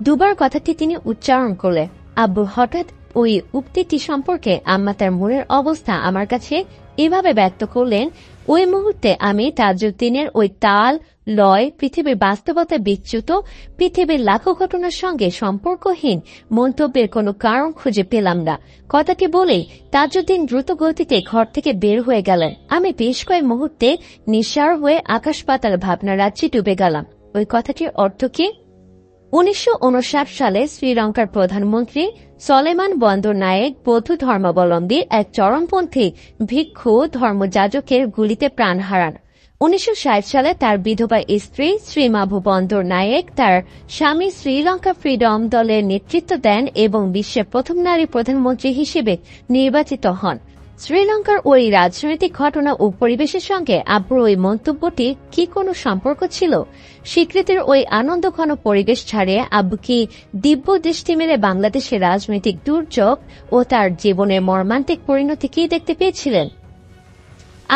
দুবার কথাটি তিনি উচ্চারণ করলেন। আব্বু হঠাৎ ওই উক্তিটি সম্পর্কে আম্মা তার মনের অবস্থা আমার কাছে এভাবে ব্যক্ত করলেন, ওই মুহূর্তে আমি তাজউদ্দিনের ওই তাল লয় পৃথিবীর বাস্তবতায় বিচ্যুত, পৃথিবীর লাখো ঘটনার সঙ্গে সম্পর্কহীন মন্তব্যের কোনো কারণ খুঁজে পেলাম না। কথাটি বলেই তাজউদ্দিন দ্রুত গতিতে ঘর থেকে বের হয়ে গেলেন। আমি বেশ কয়েক মুহূর্তে নিঃসাড় হয়ে আকাশ পাতাল ভাবনা রাজ্যে ডুবে গেলাম। ওই কথাটির অর্থ কি? 1959 সালে শ্রীলঙ্কার প্রধানমন্ত্রী সলেমান বন্দরনায়েক বৌদ্ধ ধর্মাবলম্বীর এক চরমপন্থী ভিক্ষু ধর্মযাজকের গুলিতে প্রাণ হারান। 1960 সালে তার বিধবা স্ত্রী শ্রীমাভু বন্দরনায়েক তার স্বামী শ্রীলঙ্কা ফ্রিডম দলের নেতৃত্ব দেন এবং বিশ্বের প্রথম নারী প্রধানমন্ত্রী হিসেবে নির্বাচিত হন। শ্রীলঙ্কার ওই রাজনৈতিক ঘটনা ও পরিবেশের সঙ্গে আব্বুর ওই মন্তব্যটি কি কোনো সম্পর্ক ছিল? স্বীকৃতির ওই আনন্দঘন পরিবেশ ছাড়িয়ে আব্বু কি দিব্য দৃষ্টি মেলে বাংলাদেশের রাজনৈতিক দুর্যোগ ও তার জীবনের মর্মান্তিক পরিণতি কি দেখতে পেয়েছিলেন?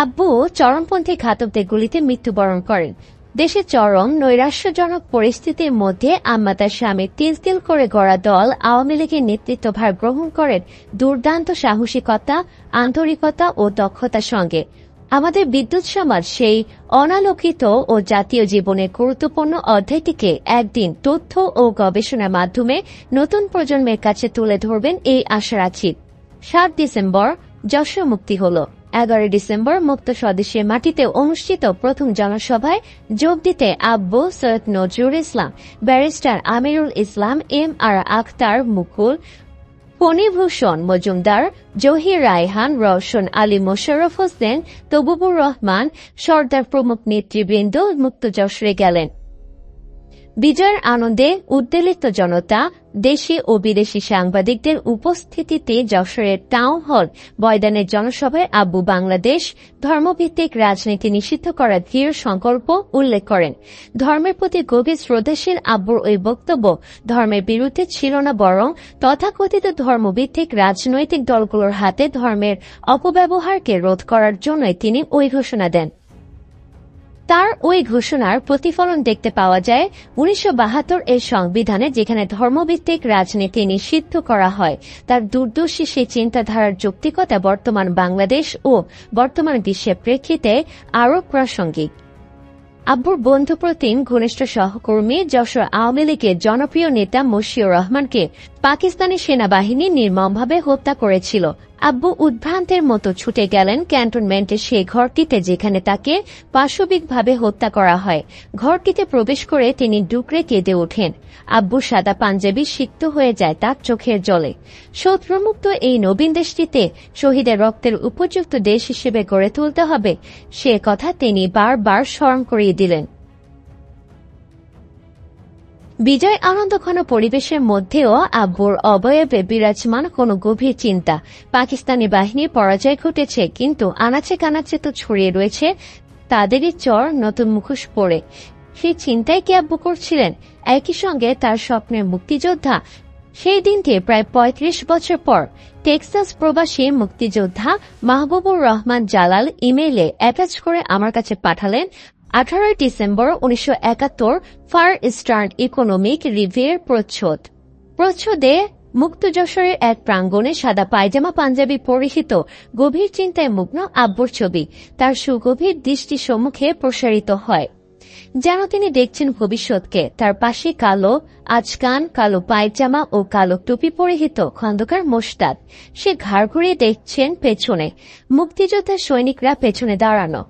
আব্বু চরমপন্থী ঘাতকদের গুলিতে মৃত্যুবরণ করেন। দেশের চরম নৈরাশ্যজনক পরিস্থিতির মধ্যে আম্মা তার স্বামীর তিল তিল করে গড়া দল আওয়ামী লীগের নেতৃত্বভার গ্রহণ করেন দুর্দান্ত সাহসিকতা, আন্তরিকতা ও দক্ষতার সঙ্গে। আমাদের বিদ্যুৎ সমাজ সেই অনালোকিত ও জাতীয় জীবনের গুরুত্বপূর্ণ অধ্যায়টিকে একদিন তথ্য ও গবেষণার মাধ্যমে নতুন প্রজন্মের কাছে তুলে ধরবেন এই আশা রাখি। 7 ডিসেম্বর যশোর মুক্তি হল। 11 ডিসেম্বর মুক্ত স্বদেশের মাটিতে অনুষ্ঠিত প্রথম জনসভায় যোগ দিতে আব্বু, সৈয়দ নজরুল ইসলাম, ব্যারিস্টার আমিরুল ইসলাম, MR আখতার মুকুল, ফণীভূষণ মজুমদার, জহির রায়হান, রওশন আলী, মোশাররফ হোসেন, তবুবুর রহমান সর্দার প্রমুখ নেতৃবৃন্দ মুক্ত যশোরে গেলেন। বিজয়ের আনন্দে উদ্বেলিত জনতা, দেশি ও বিদেশি সাংবাদিকদের উপস্থিতিতে যশোরের টাউন হল ময়দানের জনসভায় আব্বু বাংলাদেশ ধর্মভিত্তিক রাজনীতি নিষিদ্ধ করার দৃঢ় সংকল্প উল্লেখ করেন। ধর্মের প্রতি গভীর শ্রদ্ধাশীল আব্বুর ওই বক্তব্য ধর্মের বিরুদ্ধে ছিল না, বরং তথাকথিত ধর্মভিত্তিক রাজনৈতিক দলগুলোর হাতে ধর্মের অপব্যবহারকে রোধ করার জন্যই তিনি ওই ঘোষণা দেন। তার ওই ঘোষণার প্রতিফলন দেখতে পাওয়া যায় 1972 এর সংবিধানে, যেখানে ধর্মভিত্তিক রাজনীতি নিষিদ্ধ করা হয়। তার দূরদর্শী সেই চিন্তাধারার যৌক্তিকতা বর্তমান বাংলাদেশ ও বর্তমান বিশ্বের প্রেক্ষিতে আরও প্রাসঙ্গিক। আব্বুর বন্ধুপ্রতিম ঘনিষ্ঠ সহকর্মী যশোর আওয়ামী লীগের জনপ্রিয় নেতা মশিউর রহমানকে পাকিস্তানি সেনাবাহিনী নির্মমভাবে হত্যা করেছিল। আব্বু উদ্ভ্রান্তের মতো ছুটে গেলেন ক্যান্টনমেন্টের সেই ঘরটিতে, যেখানে তাকে পাশবিকভাবে হত্যা করা হয়। ঘরটিতে প্রবেশ করে তিনি ডুকরে কেঁদে ওঠেন। আব্বু সাদা পাঞ্জাবি সিক্ত হয়ে যায় তার চোখের জলে। শত্রুমুক্ত এই নবীন দেশটিতে শহীদের রক্তের উপযুক্ত দেশ হিসেবে গড়ে তুলতে হবে, সে কথা তিনি বারবার স্মরণ করিয়ে দিলেন। বিজয় আনন্দঘন পরিবেশের মধ্যেও আব্বুর অবয়বে বিরাজমান কোন গভীর চিন্তা। পাকিস্তানি বাহিনীর পরাজয় ঘটেছে, কিন্তু আনাচে কানাচে তো ছড়িয়ে রয়েছে তাদেরই চর নতুন মুখোশ পরে। সেই চিন্তাই কি আব্বু করছিলেন? একই সঙ্গে তার স্বপ্নের মুক্তিযোদ্ধা। সেই দিনটি প্রায় 35 বছর পর টেক্সাস প্রবাসী মুক্তিযোদ্ধা মাহবুবুর রহমান জালাল ইমেইলে অ্যাটাচ করে আমার কাছে পাঠালেন 18 ডিসেম্বর 1971 ফার ইস্টার্ন ইকোনমিক রিভিউয়ের প্রচ্ছদ। প্রচ্ছদে মুক্ত যশোরের এক প্রাঙ্গণে সাদা পায়জামা পাঞ্জাবি পরিহিত গভীর চিন্তায় মগ্ন আব্বুর ছবি তার সুগভীর দৃষ্টি সম্মুখে প্রসারিত হয়, যেন তিনি দেখছেন ভবিষ্যৎকে। তার পাশে কালো আচকান, কালো পায়জামা ও কালো টুপি পরিহিত খন্দকার মোশতাক। সে ঘাড় ঘুরিয়ে দেখছেন পেছনে। মুক্তিযোদ্ধার সৈনিকরা পেছনে দাঁড়ানো।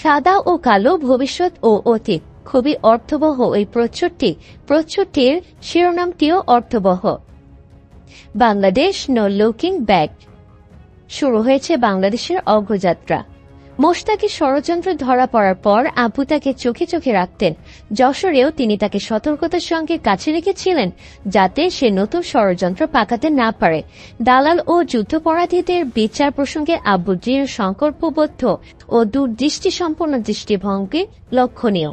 সাদা ও কালো, ভবিষ্যৎ ও অতীত। খুবই অর্থবহ ওই প্রচ্ছদটির শিরোনামটিও অর্থবহ। Bangladesh no looking back. শুরু হয়েছে বাংলাদেশের অগ্রযাত্রা। মোশতাকের ষড়যন্ত্র ধরা পড়ার পর আব্বু তাকে চোখে চোখে রাখতেন। যশোরেও তিনি তাকে সতর্কতার সঙ্গে কাছে রেখেছিলেন, যাতে সে নতুন ষড়যন্ত্র পাকাতে না পারে। দালাল ও যুদ্ধাপরাধীদের বিচার প্রসঙ্গে আব্বুর দৃঢ় সংকল্পবদ্ধ ও দূরদৃষ্টি সম্পন্ন দৃষ্টিভঙ্গি লক্ষণীয়।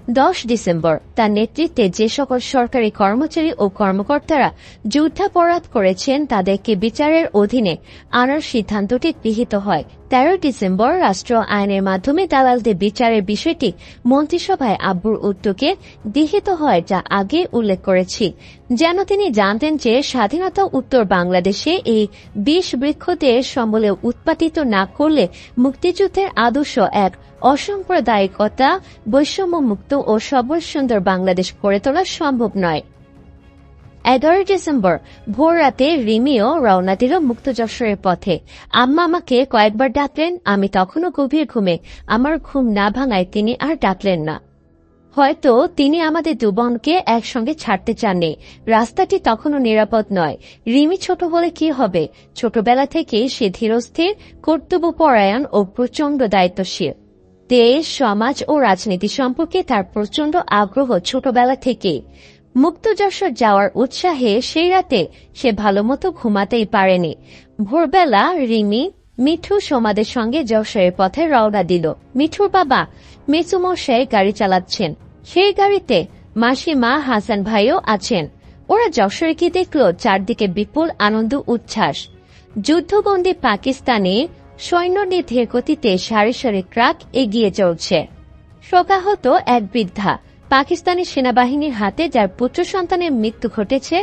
ডিসেম্বর তার নেতৃত্বে যে সকল সরকারি কর্মচারী ও কর্মকর্তারা যুদ্ধাপরাধ করেছেন তাদেরকে বিচারের অধীনে আনার সিদ্ধান্তটি গৃহীত হয়। 13 ডিসেম্বর রাষ্ট্র আইনের মাধ্যমে দালালদের বিচারের বিষয়টি মন্ত্রিসভায় আব্বুর উদ্যোগে গৃহীত হয়, যা আগে উল্লেখ করেছি। যেন তিনি জানতেন যে স্বাধীনতা উত্তর বাংলাদেশে এই বিষ বৃক্ষদের সমূলে উৎপাদিত না করলে মুক্তিযুদ্ধের আদর্শ এক অসাম্প্রদায়িকতা, বৈষম্যমুক্ত ও সবল সুন্দর বাংলাদেশ গড়ে তোলা সম্ভব নয়। 11 ডিসেম্বর ভোর রাতে রিমিও রওনা দিল মুক্ত যশোরের পথে। আম্মা আমাকে কয়েকবার ডাকলেন, আমি তখনও গভীর ঘুমে। আমার ঘুম না ভাঙায় তিনি আর ডাকলেন না। হয়তো তিনি আমাদের দুবনকে একসঙ্গে ছাড়তে চাননি। রাস্তাটি তখনও নিরাপদ নয়। রিমি ছোট বলে কি হবে? ছোটবেলা থেকেই সে ধীরস্থির, কর্তব্যপরায়ণ ও প্রচণ্ড দায়িত্বশীল। দেশ, সমাজ ও রাজনীতি সম্পর্কে তার প্রচণ্ড আগ্রহ ছোটবেলা থেকেই। মুক্ত যশোর যাওয়ার উৎসাহে সেই রাতে সে ভালোমতো ঘুমাতেই পারেনি। ভোরবেলা রিমি মিঠু সোমাদের সঙ্গে যশোরের পথে রওনা দিল। মিঠুর বাবা মেসুমশাই গাড়ি চালাচ্ছেন। সেই গাড়িতে মাসিমা, হাসান ভাইও আছেন। ওরা যশোরে কি দেখল? চারদিকে বিপুল আনন্দ উচ্ছ্বাস। যুদ্ধবন্দী পাকিস্তানি সৈন্য ধীর গতিতে সারি সারি ট্রাক এগিয়ে চলছে। শোকাহত এক বৃদ্ধা, পাকিস্তানি সেনাবাহিনীর হাতে যার পুত্র সন্তানের মৃত্যু ঘটেছে,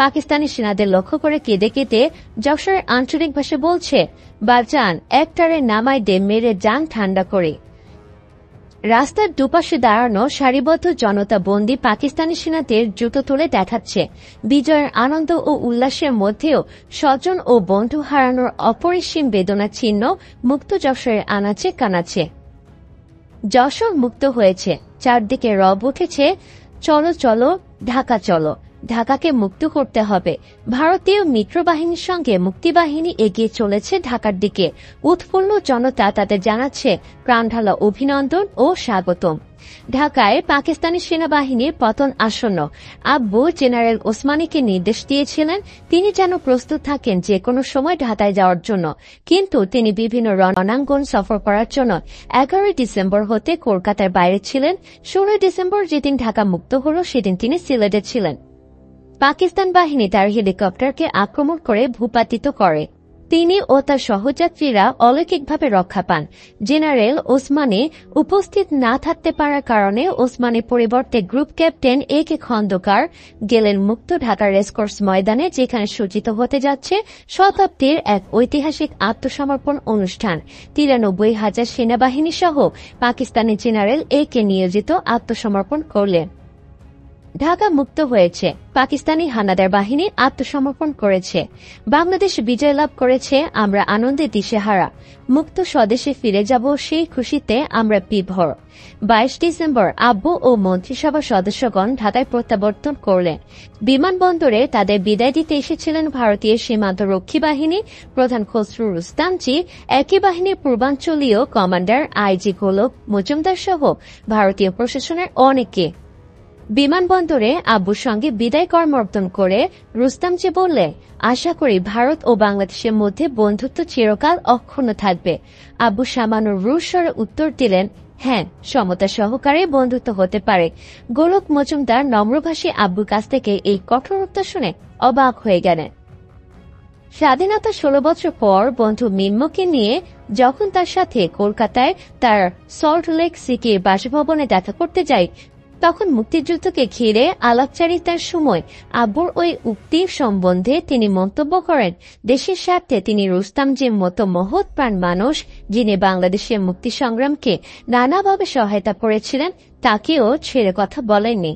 পাকিস্তানি সেনাদের লক্ষ্য করে কেঁদে কেঁদে যশোরের আঞ্চলিক ভাষায় বলছে, বাজান একটারে নামাই দে, মেরে যান ঠান্ডা করে। রাস্তার দুপাশে দাঁড়ানো সারিবদ্ধ জনতা বন্দী পাকিস্তানি সেনাদের জুতো তুলে দেখাচ্ছে। বিজয়ের আনন্দ ও উল্লাসের মধ্যেও স্বজন ও বন্ধু হারানোর অপরিসীম বেদনা ছিন্ন মুক্ত যশোরের আনাচে কানাচে। যশোর মুক্ত হয়েছে, চারদিকে রব উঠেছে, চলো চলো ঢাকা চলো, ঢাকাকে মুক্ত করতে হবে। ভারতীয় মিত্রবাহিনীর সঙ্গে মুক্তিবাহিনী এগিয়ে চলেছে ঢাকার দিকে। উৎফুল্ল জনতা তাদের জানাচ্ছে প্রাণঢালা অভিনন্দন ও স্বাগতম। ঢাকায় পাকিস্তানি সেনাবাহিনীর পতন আসন্ন। আব্বু জেনারেল ওসমানীকে নির্দেশ দিয়েছিলেন তিনি যেন প্রস্তুত থাকেন যে কোনো সময় ঢাকায় যাওয়ার জন্য, কিন্তু তিনি বিভিন্ন রণাঙ্গন সফর করার জন্য 11 ডিসেম্বর হতে কলকাতার বাইরে ছিলেন। 16 ডিসেম্বর যেদিন ঢাকা মুক্ত হল সেদিন তিনি সিলেটে ছিলেন। পাকিস্তান বাহিনী তার হেলিকপ্টারকে আক্রমণ করে ভূপাতিত করে। তিনি ও তার সহযাত্রীরা অলৌকিকভাবে রক্ষা পান। জেনারেল ওসমানী উপস্থিত না থাকতে পারার কারণে ওসমানীর পরিবর্তে গ্রুপ ক্যাপ্টেন এ কে খন্দকার গেলেন মুক্ত ঢাকার রেসকোর্স ময়দানে, যেখানে সূচিত হতে যাচ্ছে শতাব্দীর এক ঐতিহাসিক আত্মসমর্পণ অনুষ্ঠান। 93,000 সেনাবাহিনী সহ পাকিস্তানি জেনারেল এ কে নিয়োজিত আত্মসমর্পণ করলেন। ঢাকা মুক্ত হয়েছে, পাকিস্তানি হানাদার বাহিনী আত্মসমর্পণ করেছে, বাংলাদেশ বিজয় লাভ করেছে, আমরা আনন্দে দিশেহারা। মুক্ত স্বদেশে ফিরে যাব, সেই খুশিতে আমরা বিভোর। 22 ডিসেম্বর আব্বু ও মন্ত্রিসভার সদস্যগণ ঢাকায় প্রত্যাবর্তন করলেন। বিমানবন্দরে তাদের বিদায় দিতে এসেছিলেন ভারতীয় সীমান্ত রক্ষী বাহিনী প্রধান খসরু রুস্তামজি, একই বাহিনীর পূর্বাঞ্চলীয় কমান্ডার আইজি গোলক মজুমদার সহ ভারতীয় প্রশাসনের অনেকে। বিমানবন্দরে আব্বুর সঙ্গে বিদায় কর্মর্পণ করে রুস্তামজি বললে, আশা করি ভারত ও বাংলাদেশের মধ্যে বন্ধুত্ব চিরকাল অক্ষুণ্ণ থাকবে। আব্বু সামান্য রুশ স্বরে উত্তর দিলেন, হ্যাঁ, সমতা সহকারে বন্ধুত্ব হতে পারে। গোলক মজুমদার নম্রভাষী আব্বুর কাছ থেকে এই কঠোর উত্তর শুনে অবাক হয়ে গেলেন। স্বাধীনতা 16 বছর পর বন্ধু মিন্মোকে নিয়ে যখন তার সাথে কলকাতায় তার সল্ট লেক সিটির বাসভবনে দেখা করতে যাই, তখন মুক্তিযুদ্ধকে ঘিরে আলাপচারিতার সময় আব্বুর ওই উক্তি সম্বন্ধে তিনি মন্তব্য করেন, দেশের স্বার্থে তিনি রুস্তামজির মতো মহৎ প্রাণ মানুষ, যিনি বাংলাদেশের মুক্তি সংগ্রামকে নানাভাবে সহায়তা করেছিলেন, তাকেও ছেড়ে কথা বলেননি।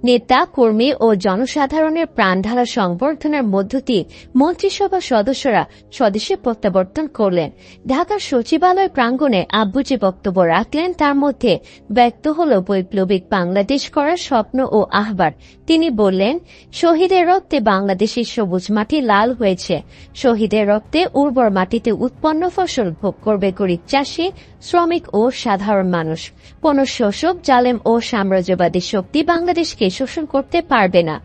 নেতা, কর্মী ও জনসাধারণের প্রাণঢালা সংবর্ধনার মধ্য দিয়ে মন্ত্রিসভার সদস্যরা স্বদেশে প্রত্যাবর্তন করলেন। ঢাকার সচিবালয় প্রাঙ্গণে আব্বু যে বক্তব্য রাখলেন তার মধ্যে ব্যক্ত হল বৈপ্লবিক বাংলাদেশ করার স্বপ্ন ও আহ্বান। তিনি বললেন, শহীদের রক্তে বাংলাদেশের সবুজ মাটি লাল হয়েছে। শহীদের রক্তে উর্বর মাটিতে উৎপন্ন ফসল ভোগ করবে গরিব চাষি, শ্রমিক ও সাধারণ মানুষ। কোন শোষক, জালেম ও সাম্রাজ্যবাদী শক্তি বাংলাদেশকে শোষণ করতে পারবে না।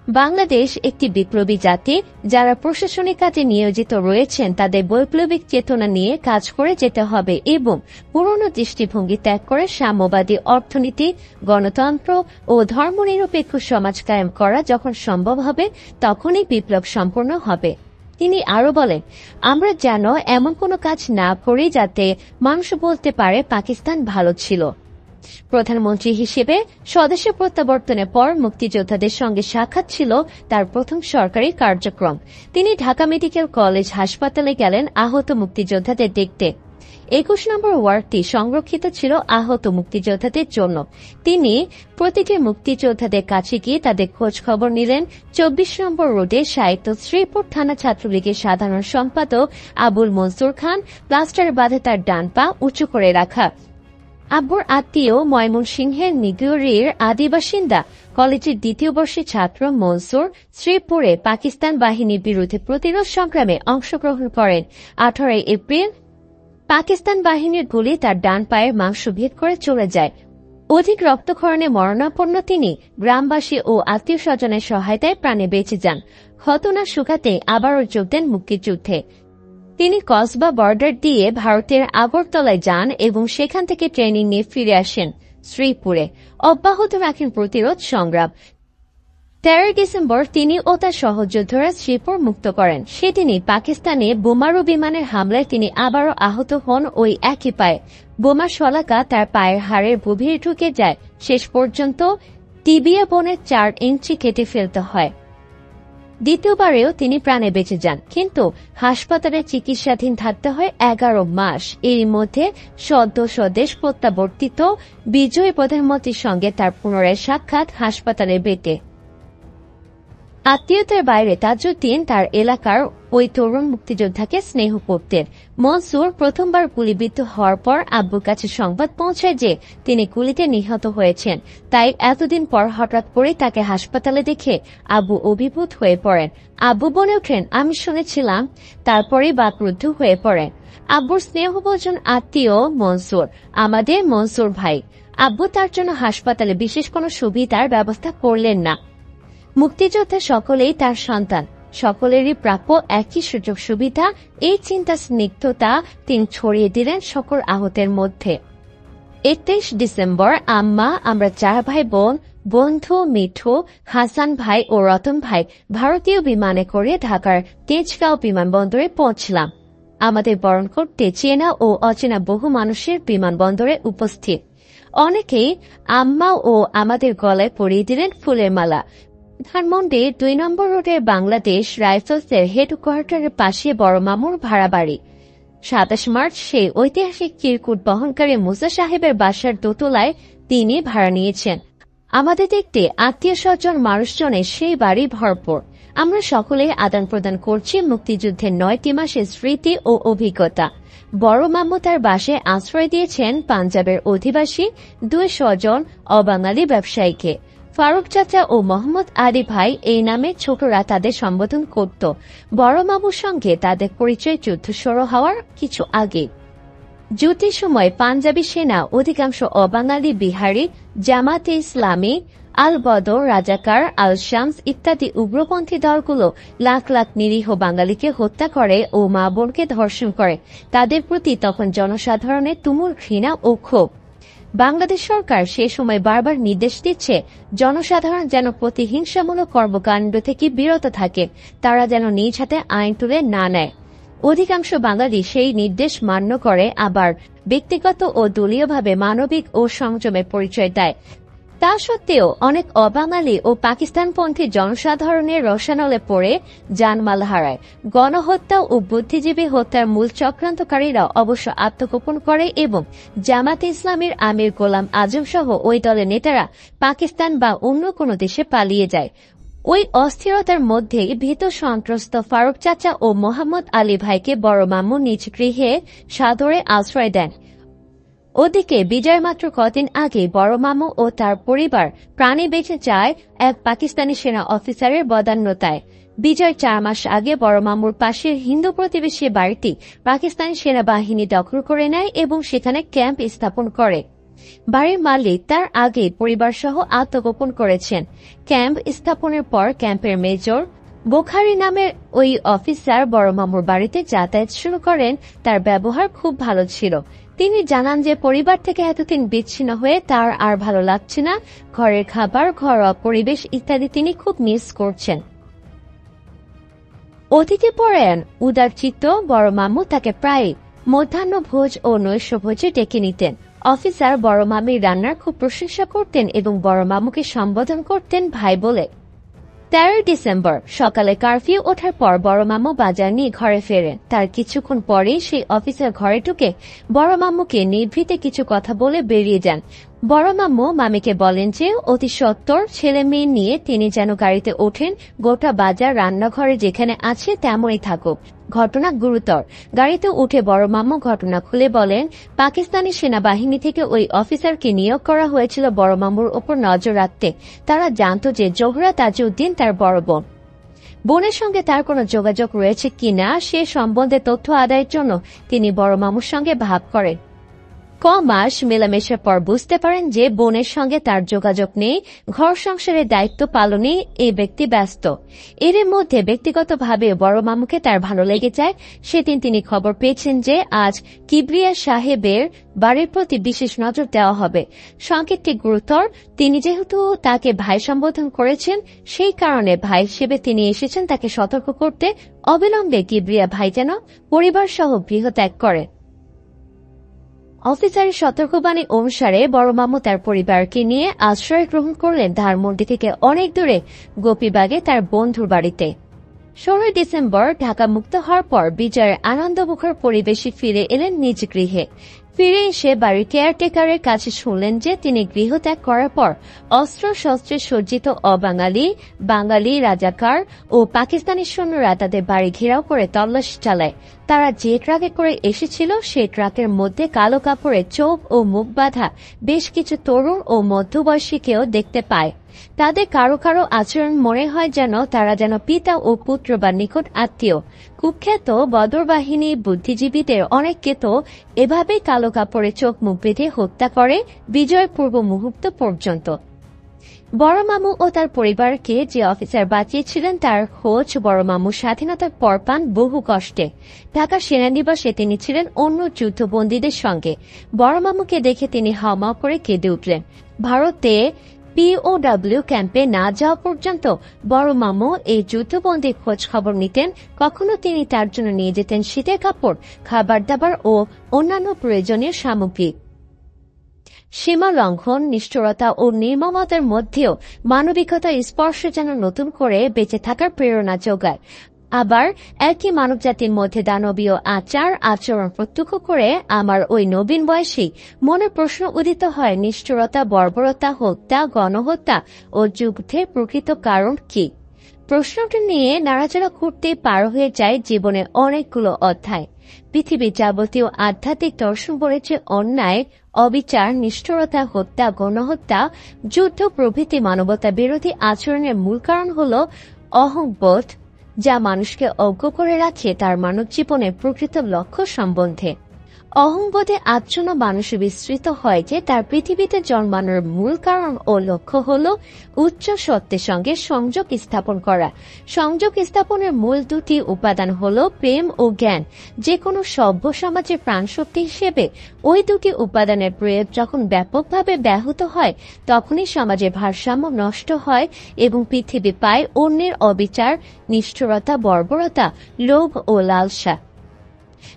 বাংলাদেশ একটি বিপ্লবী জাতি, যারা প্রশাসনিক কাজে নিয়োজিত রয়েছেন তাদের বৈপ্লবিক চেতনা নিয়ে কাজ করে যেতে হবে এবং পুরনো দৃষ্টিভঙ্গি ত্যাগ করে সাম্যবাদী অর্থনীতি, গণতন্ত্র ও ধর্মনিরপেক্ষ সমাজ কায়েম করা যখন সম্ভব হবে তখনই বিপ্লব সম্পূর্ণ হবে। তিনি আরো বলেন, আমরা যেন এমন কোনো কাজ না করি যাতে মানুষ বলতে পারে পাকিস্তান ভালো ছিল। প্রধানমন্ত্রী হিসেবে স্বদেশ প্রত্যাবর্তনের পর মুক্তিযোদ্ধাদের সঙ্গে সাক্ষাৎ ছিল তার প্রথম সরকারি কার্যক্রম। তিনি ঢাকা মেডিকেল কলেজ হাসপাতালে গেলেন আহত মুক্তিযোদ্ধাদের দেখতে। 21 নম্বর ওয়ার্ডটি সংরক্ষিত ছিল আহত মুক্তিযোদ্ধাদের জন্য। তিনি প্রতিটি মুক্তিযোদ্ধাদের কাছে গিয়ে তাদের খোঁজ খবর নিলেন। 24 নম্বর রোডে সাহিত্য শ্রীপুর থানা ছাত্রলীগের সাধারণ সম্পাদক আবুল মনসুর খান প্লাস্টার বাঁধে তার ডান পা উঁচু করে রাখা। আব্বুর আত্মীয় ময়মনসিংহের নিগড়ির আদিবাসিন্দা কলেজের দ্বিতীয় বর্ষের ছাত্র মনসুর শ্রীপুরে পাকিস্তান বাহিনীর বিরুদ্ধে প্রতিরোধ সংগ্রামে অংশগ্রহণ করেন। 18 এপ্রিল পাকিস্তান বাহিনীর গুলি তার ডান পায়ের মাংস ভেদ করে চলে যায়। অধিক রক্তক্ষরণে মরণাপন্ন তিনি গ্রামবাসী ও আত্মীয় স্বজনের সহায়তায় প্রাণে বেঁচে যান। ঘটনা শুকাতে আবারও যোগ দেন মুক্তিযুদ্ধে। তিনি কসবা বর্ডার দিয়ে ভারতের আগরতলায় যান এবং সেখান থেকে ট্রেনিং নিয়ে ফিরে আসেন শ্রীপুরে। অব্যাহত রাখেন প্রতিরোধ সংগ্রাম। 13 ডিসেম্বর তিনি ও তার সহযোদ্ধারা শ্রীপুর মুক্ত করেন। সেদিনই পাকিস্তানে বোমারু বিমানের হামলায় তিনি আবারও আহত হন ওই একই পায়ে। বোমার শলাকা তার পায়ের হাড়ের গভীরে ঢুকে যায়। শেষ পর্যন্ত টিবিয়া বোনের 4 ইঞ্চি কেটে ফেলতে হয়। দ্বিতীয়বারেও তিনি প্রাণে বেঁচে যান, কিন্তু হাসপাতালে চিকিৎসাধীন থাকতে হয় 11 মাস। এরই মধ্যে সদ্য স্বদেশ প্রত্যাবর্তিত বিজয়ী প্রধানমন্ত্রীর সঙ্গে তার পুনরায় সাক্ষাৎ হাসপাতালের বেডে। আত্মীয়তার বাইরে তাজউদ্দিন তার এলাকার ওই তরুণ মুক্তিযোদ্ধাকে স্নেহ করতেন। মনসুর প্রথমবার গুলিবিদ্ধ হওয়ার পর আব্বুর কাছে সংবাদ পৌঁছায় যে তিনি গুলিতে নিহত হয়েছেন। তাই এতদিন পর হঠাৎ করে তাকে হাসপাতালে দেখে আব্বু অভিভূত হয়ে পড়েন। আব্বু বলে ওঠেন, আমি শুনেছিলাম। তারপরেই বাকরুদ্ধ হয়ে পড়েন। আব্বুর স্নেহভোজন আত্মীয় মনসুর, আমাদের মনসুর ভাই। আব্বু তার জন্য হাসপাতালে বিশেষ কোনো সুবিধার ব্যবস্থা করলেন না। মুক্তিযোদ্ধা সকলেই তার সন্তান, সকলেরই প্রাপ্য একই সুযোগ সুবিধা। এই চিন্তা স্নিগ্ধতা তিনি ছড়িয়ে দিলেন সকল আহতের মধ্যে। 31 ডিসেম্বর আম্মা, আমরা 4 ভাই বোন, বন্ধু মিঠু, হাসান ভাই ও রতন ভাই ভারতীয় বিমানে করে ঢাকার তেজগাঁও বিমানবন্দরে পৌঁছলাম। আমাদের বরণ করতে চেনা ও অচেনা বহু মানুষের বিমানবন্দরে উপস্থিত। অনেকেই আম্মা ও আমাদের গলায় পরিয়ে দিলেন ফুলের মালা। ধানমন্ডির 2 নম্বর রোডের বাংলাদেশ রাইফেলসের হেডকোয়ার্টারের পাশে বড় মামুর ভাড়া বাড়ি। 27 মার্চ সেই ঐতিহাসিক চিরকুট বহনকারী মুসা সাহেবের বাসার দোতলায় তিনি ভাড়া নিয়েছেন। আমাদের দেখতে আত্মীয় স্বজন মানুষজনের সেই বাড়ি ভরপুর। আমরা সকলেই আদান প্রদান করছি মুক্তিযুদ্ধের 9টি মাসের স্মৃতি ও অভিজ্ঞতা। বড় মামু তার বাসায় আশ্রয় দিয়েছেন পাঞ্জাবের অধিবাসী 2 স্বজন অবাঙালি ব্যবসায়ীকে। ফারুক চাচা ও মোহাম্মদ আলী ভাই এই নামে ছোটরা তাদের সম্বোধন করত। বড় মামুর সঙ্গে তাদের পরিচয় যুদ্ধ শুরু হওয়ার কিছু আগে। যুদ্ধের সময় পাঞ্জাবি সেনা, অধিকাংশ অবাঙালি বিহারি, জামাতে ইসলামী, আল বদর, রাজাকার, আল শামস ইত্যাদি উগ্রপন্থী দলগুলো লাখ লাখ নিরীহ বাঙালিকে হত্যা করে ও মা বোনকে ধর্ষণ করে। তাদের প্রতি তখন জনসাধারণের তুমুল ঘৃণা ও ক্ষোভ। বাংলাদেশ সরকার সে সময় বারবার নির্দেশ দিচ্ছে জনসাধারণ যেন প্রতিহিংসামূলক কর্মকাণ্ড থেকে বিরত থাকে, তারা যেন নিজ হাতে আইন তুলে না নেয়। অধিকাংশ বাঙালি সেই নির্দেশ মান্য করে, আবার ব্যক্তিগত ও দলীয়ভাবে মানবিক ও সংযমের পরিচয় দেয়। তা সত্ত্বেও অনেক অবাঙালি ও পাকিস্তানপন্থী জনসাধারণের রসানলে পড়ে জানমাল হারায়। গণহত্যা ও বুদ্ধিজীবী হত্যার মূল চক্রান্তকারীরা অবশ্য আত্মগোপন করে এবং জামাতে ইসলামীর আমির গোলাম আজম সহ ওই দলের নেতারা পাকিস্তান বা অন্য কোনো দেশে পালিয়ে যায়। ওই অস্থিরতার মধ্যেই ভীত সন্ত্রস্ত ফারুক চাচা ও মোহাম্মদ আলী ভাইকে বড় মামু নিজ গৃহে সাদরে আশ্রয় দেন। ওদিকে বিজয় মাত্র কদিন আগে বড় মামু ও তার পরিবার প্রাণে বেঁচে যায় এক পাকিস্তানি সেনা অফিসারের বদান্যতায়। বিজয় 4 মাস আগে বড় মামুর পাশের হিন্দু প্রতিবেশী বাড়িটি পাকিস্তানি সেনাবাহিনী দখল করে নেয় এবং সেখানে ক্যাম্প স্থাপন করে। বাড়ির মালিক তার আগে পরিবারসহ আত্মগোপন করেছেন। ক্যাম্প স্থাপনের পর ক্যাম্পের মেজর বোখারি নামের ওই অফিসার বড় মামুর বাড়িতে যাতায়াত শুরু করেন। তার ব্যবহার খুব ভালো ছিল। তিনি জানান যে পরিবার থেকে এতদিন বিচ্ছিন্ন হয়ে তার আর ভালো লাগছে না। ঘরের খাবার, ঘরোয়া পরিবেশ ইত্যাদি তিনি খুব মিস করছেন। অতিথিপরায়ণ উদারচিত্ত বড় মামু তাকে প্রায় মধ্যাহ্নভোজ ও নৈশভোজে ডেকে নিতেন। অফিসার বড় মামির রান্নার খুব প্রশংসা করতেন এবং বড় মামুকে সম্বোধন করতেন ভাই বলে। 13 ডিসেম্বর সকালে কারফিউ ওঠার পর বড় মামু বাজার নিয়ে ঘরে ফেরেন। তার কিছুক্ষণ পরেই সেই অফিসার ঘরে ঢুকে বড় মামুকে নিভৃতে কিছু কথা বলে বেরিয়ে যান। বড় মামু মামিকে বলেন যে অতি সত্বর ছেলে মেয়ে নিয়ে তিনি যেন গাড়িতে ওঠেন, গোটা বাজার রান্নাঘরে যেখানে আছে তেমনই থাকুক। ঘটনা গুরুতর। গাড়িতে উঠে বড় মামু ঘটনা খুলে বলেন, পাকিস্তানি সেনাবাহিনী থেকে ওই অফিসারকে নিয়োগ করা হয়েছিল বড় মামুর ওপর নজর রাখতে। তারা জানত যে জোহরা তাজউদ্দিন তার বড় বোন। বোনের সঙ্গে তার কোনো যোগাযোগ রয়েছে কিনা সে সম্বন্ধে তথ্য আদায়ের জন্য তিনি বড় মামুর সঙ্গে ভাব করেন। মাস মেলামেশার পর বুঝতে পারেন যে বোনের সঙ্গে তার যোগাযোগ নেই। ঘর সংসারের দায়িত্ব পালনে এই ব্যক্তি ব্যস্ত। এর মধ্যে ব্যক্তিগতভাবে বড় মামুকে তার ভালো লেগে যায়। সেদিন তিনি খবর পেয়েছেন যে আজ কিবরিয়া সাহেবের বাড়ির প্রতি বিশেষ নজর দেওয়া হবে। সংকেতটি গুরুতর। তিনি যেহেতু তাকে ভাই সম্বোধন করেছেন, সেই কারণে ভাই হিসেবে তিনি এসেছেন তাকে সতর্ক করতে। অবিলম্বে কিবরিয়া ভাই যেন পরিবার সহ গৃহ ত্যাগ করে। অফিসারের সতর্কবাণী অনুসারে বড় মামু তার পরিবারকে নিয়ে আশ্রয় গ্রহণ করলেন ধানমন্ডি থেকে অনেক দূরে গোপীবাগে তার বন্ধুর বাড়িতে। 16 ডিসেম্বর ঢাকা মুক্ত হওয়ার পর বিজয়ের আনন্দমুখর পরিবেশে ফিরে এলেন নিজ গৃহে। ফিরে এসে বাড়ির কেয়ারটেকারের কাছে শুনলেন যে তিনি গৃহত্যাগ করার পর অস্ত্র শস্ত্রে সজ্জিত অবাঙালি, বাঙালি, রাজাকার ও পাকিস্তানি সৈন্যরা তাদের বাড়ি ঘেরাও করে তল্লাশি চালায়। তারা যে ট্রাকে করে এসেছিল সেই ট্রাকের মধ্যে কালো কাপড়ে চোখ ও মুখ বাঁধা বেশ কিছু তরুণ ও মধ্যবয়সীকেও দেখতে পায়। তাদের কারো কারো আচরণ মনে হয় তারা যেন পিতা ও পুত্র বা নিকট আত্মীয়। কুখ্যাত বদর বাহিনী বুদ্ধিজীবীদের অনেককে তো এভাবেই কালো কাপড়ে চোখ মুখ বেঁধে হত্যা করে বিজয় পূর্ব মুহূর্ত পর্যন্ত। বড় মামু ও তার পরিবারকে যে অফিসার বাঁচিয়েছিলেন তার খোঁজ বড় মামু স্বাধীনতার পর পান বহু কষ্টে। ঢাকা সেনানিবাসে তিনি ছিলেন অন্য যুদ্ধবন্দীদের সঙ্গে। বড় মামুকে দেখে তিনি হাউমাউ করে কেঁদে উঠলেন। ভারতে POW ক্যাম্পে না যাওয়া পর্যন্ত বড় মামু এই যুদ্ধবন্দীর খোঁজ খবর নিতেন। কখনো তিনি তার জন্য নিয়ে যেতেন শীতের কাপড়, খাবার দাবার ও অন্যান্য প্রয়োজনীয় সামগ্রী। সীমা লঙ্ঘন, নিষ্ঠুরতা ও নির্মমতার মধ্যেও মানবিকতার স্পর্শ যেন নতুন করে বেঁচে থাকার প্রেরণা যোগায়। আবার একই মানবজাতির মধ্যে দানবীয় আচার আচরণ প্রত্যক্ষ করে আমার ওই নবীন বয়সী মনে প্রশ্ন উদিত হয়, নিষ্ঠুরতা, বর্বরতা, হত্যা, গণহত্যা ও যুদ্ধের প্রকৃত কারণ কি? প্রশ্নটি নিয়ে নাড়াচাড়া করতে পার হয়ে যায় জীবনের অনেকগুলো অধ্যায়। পৃথিবীর যাবতীয় আধ্যাত্মিক দর্শন বলেছে অন্যায়, অবিচার, নিষ্ঠুরতা, হত্যা, গণহত্যা, যুদ্ধ প্রভৃতি মানবতা বিরোধী আচরণের মূল কারণ হল অহংবোধ, যা মানুষকে অজ্ঞ করে রাখে তার মানব জীবনের প্রকৃত লক্ষ্য সম্বন্ধে। অহংবোধে আচ্ছন্ন মানুষ বিস্তৃত হয় যে তার পৃথিবীতে জন্মানোর মূল কারণ ও লক্ষ্য হল উচ্চ সত্যের সঙ্গে সংযোগ স্থাপন করা। সংযোগ স্থাপনের মূল দুটি উপাদান হল প্রেম ও জ্ঞান। যে কোনো সভ্য সমাজের প্রাণশক্তি হিসেবে ওই দুটি উপাদানের প্রয়োগ যখন ব্যাপকভাবে ব্যাহত হয় তখনই সমাজের ভারসাম্য নষ্ট হয় এবং পৃথিবী পায় অন্যের অবিচার, নিষ্ঠুরতা, বর্বরতা, লোভ ও লালসা।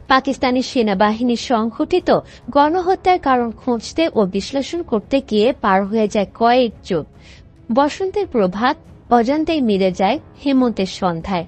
পাকিস্তানি সেনাবাহিনীর সংঘটিত গণহত্যার কারণ খুঁজতে ও বিশ্লেষণ করতে গিয়ে পার হয়ে যায় কয়েক যুগ। বসন্তের প্রভাত অজান্তেই মিলে যায় হেমন্তের সন্ধ্যায়।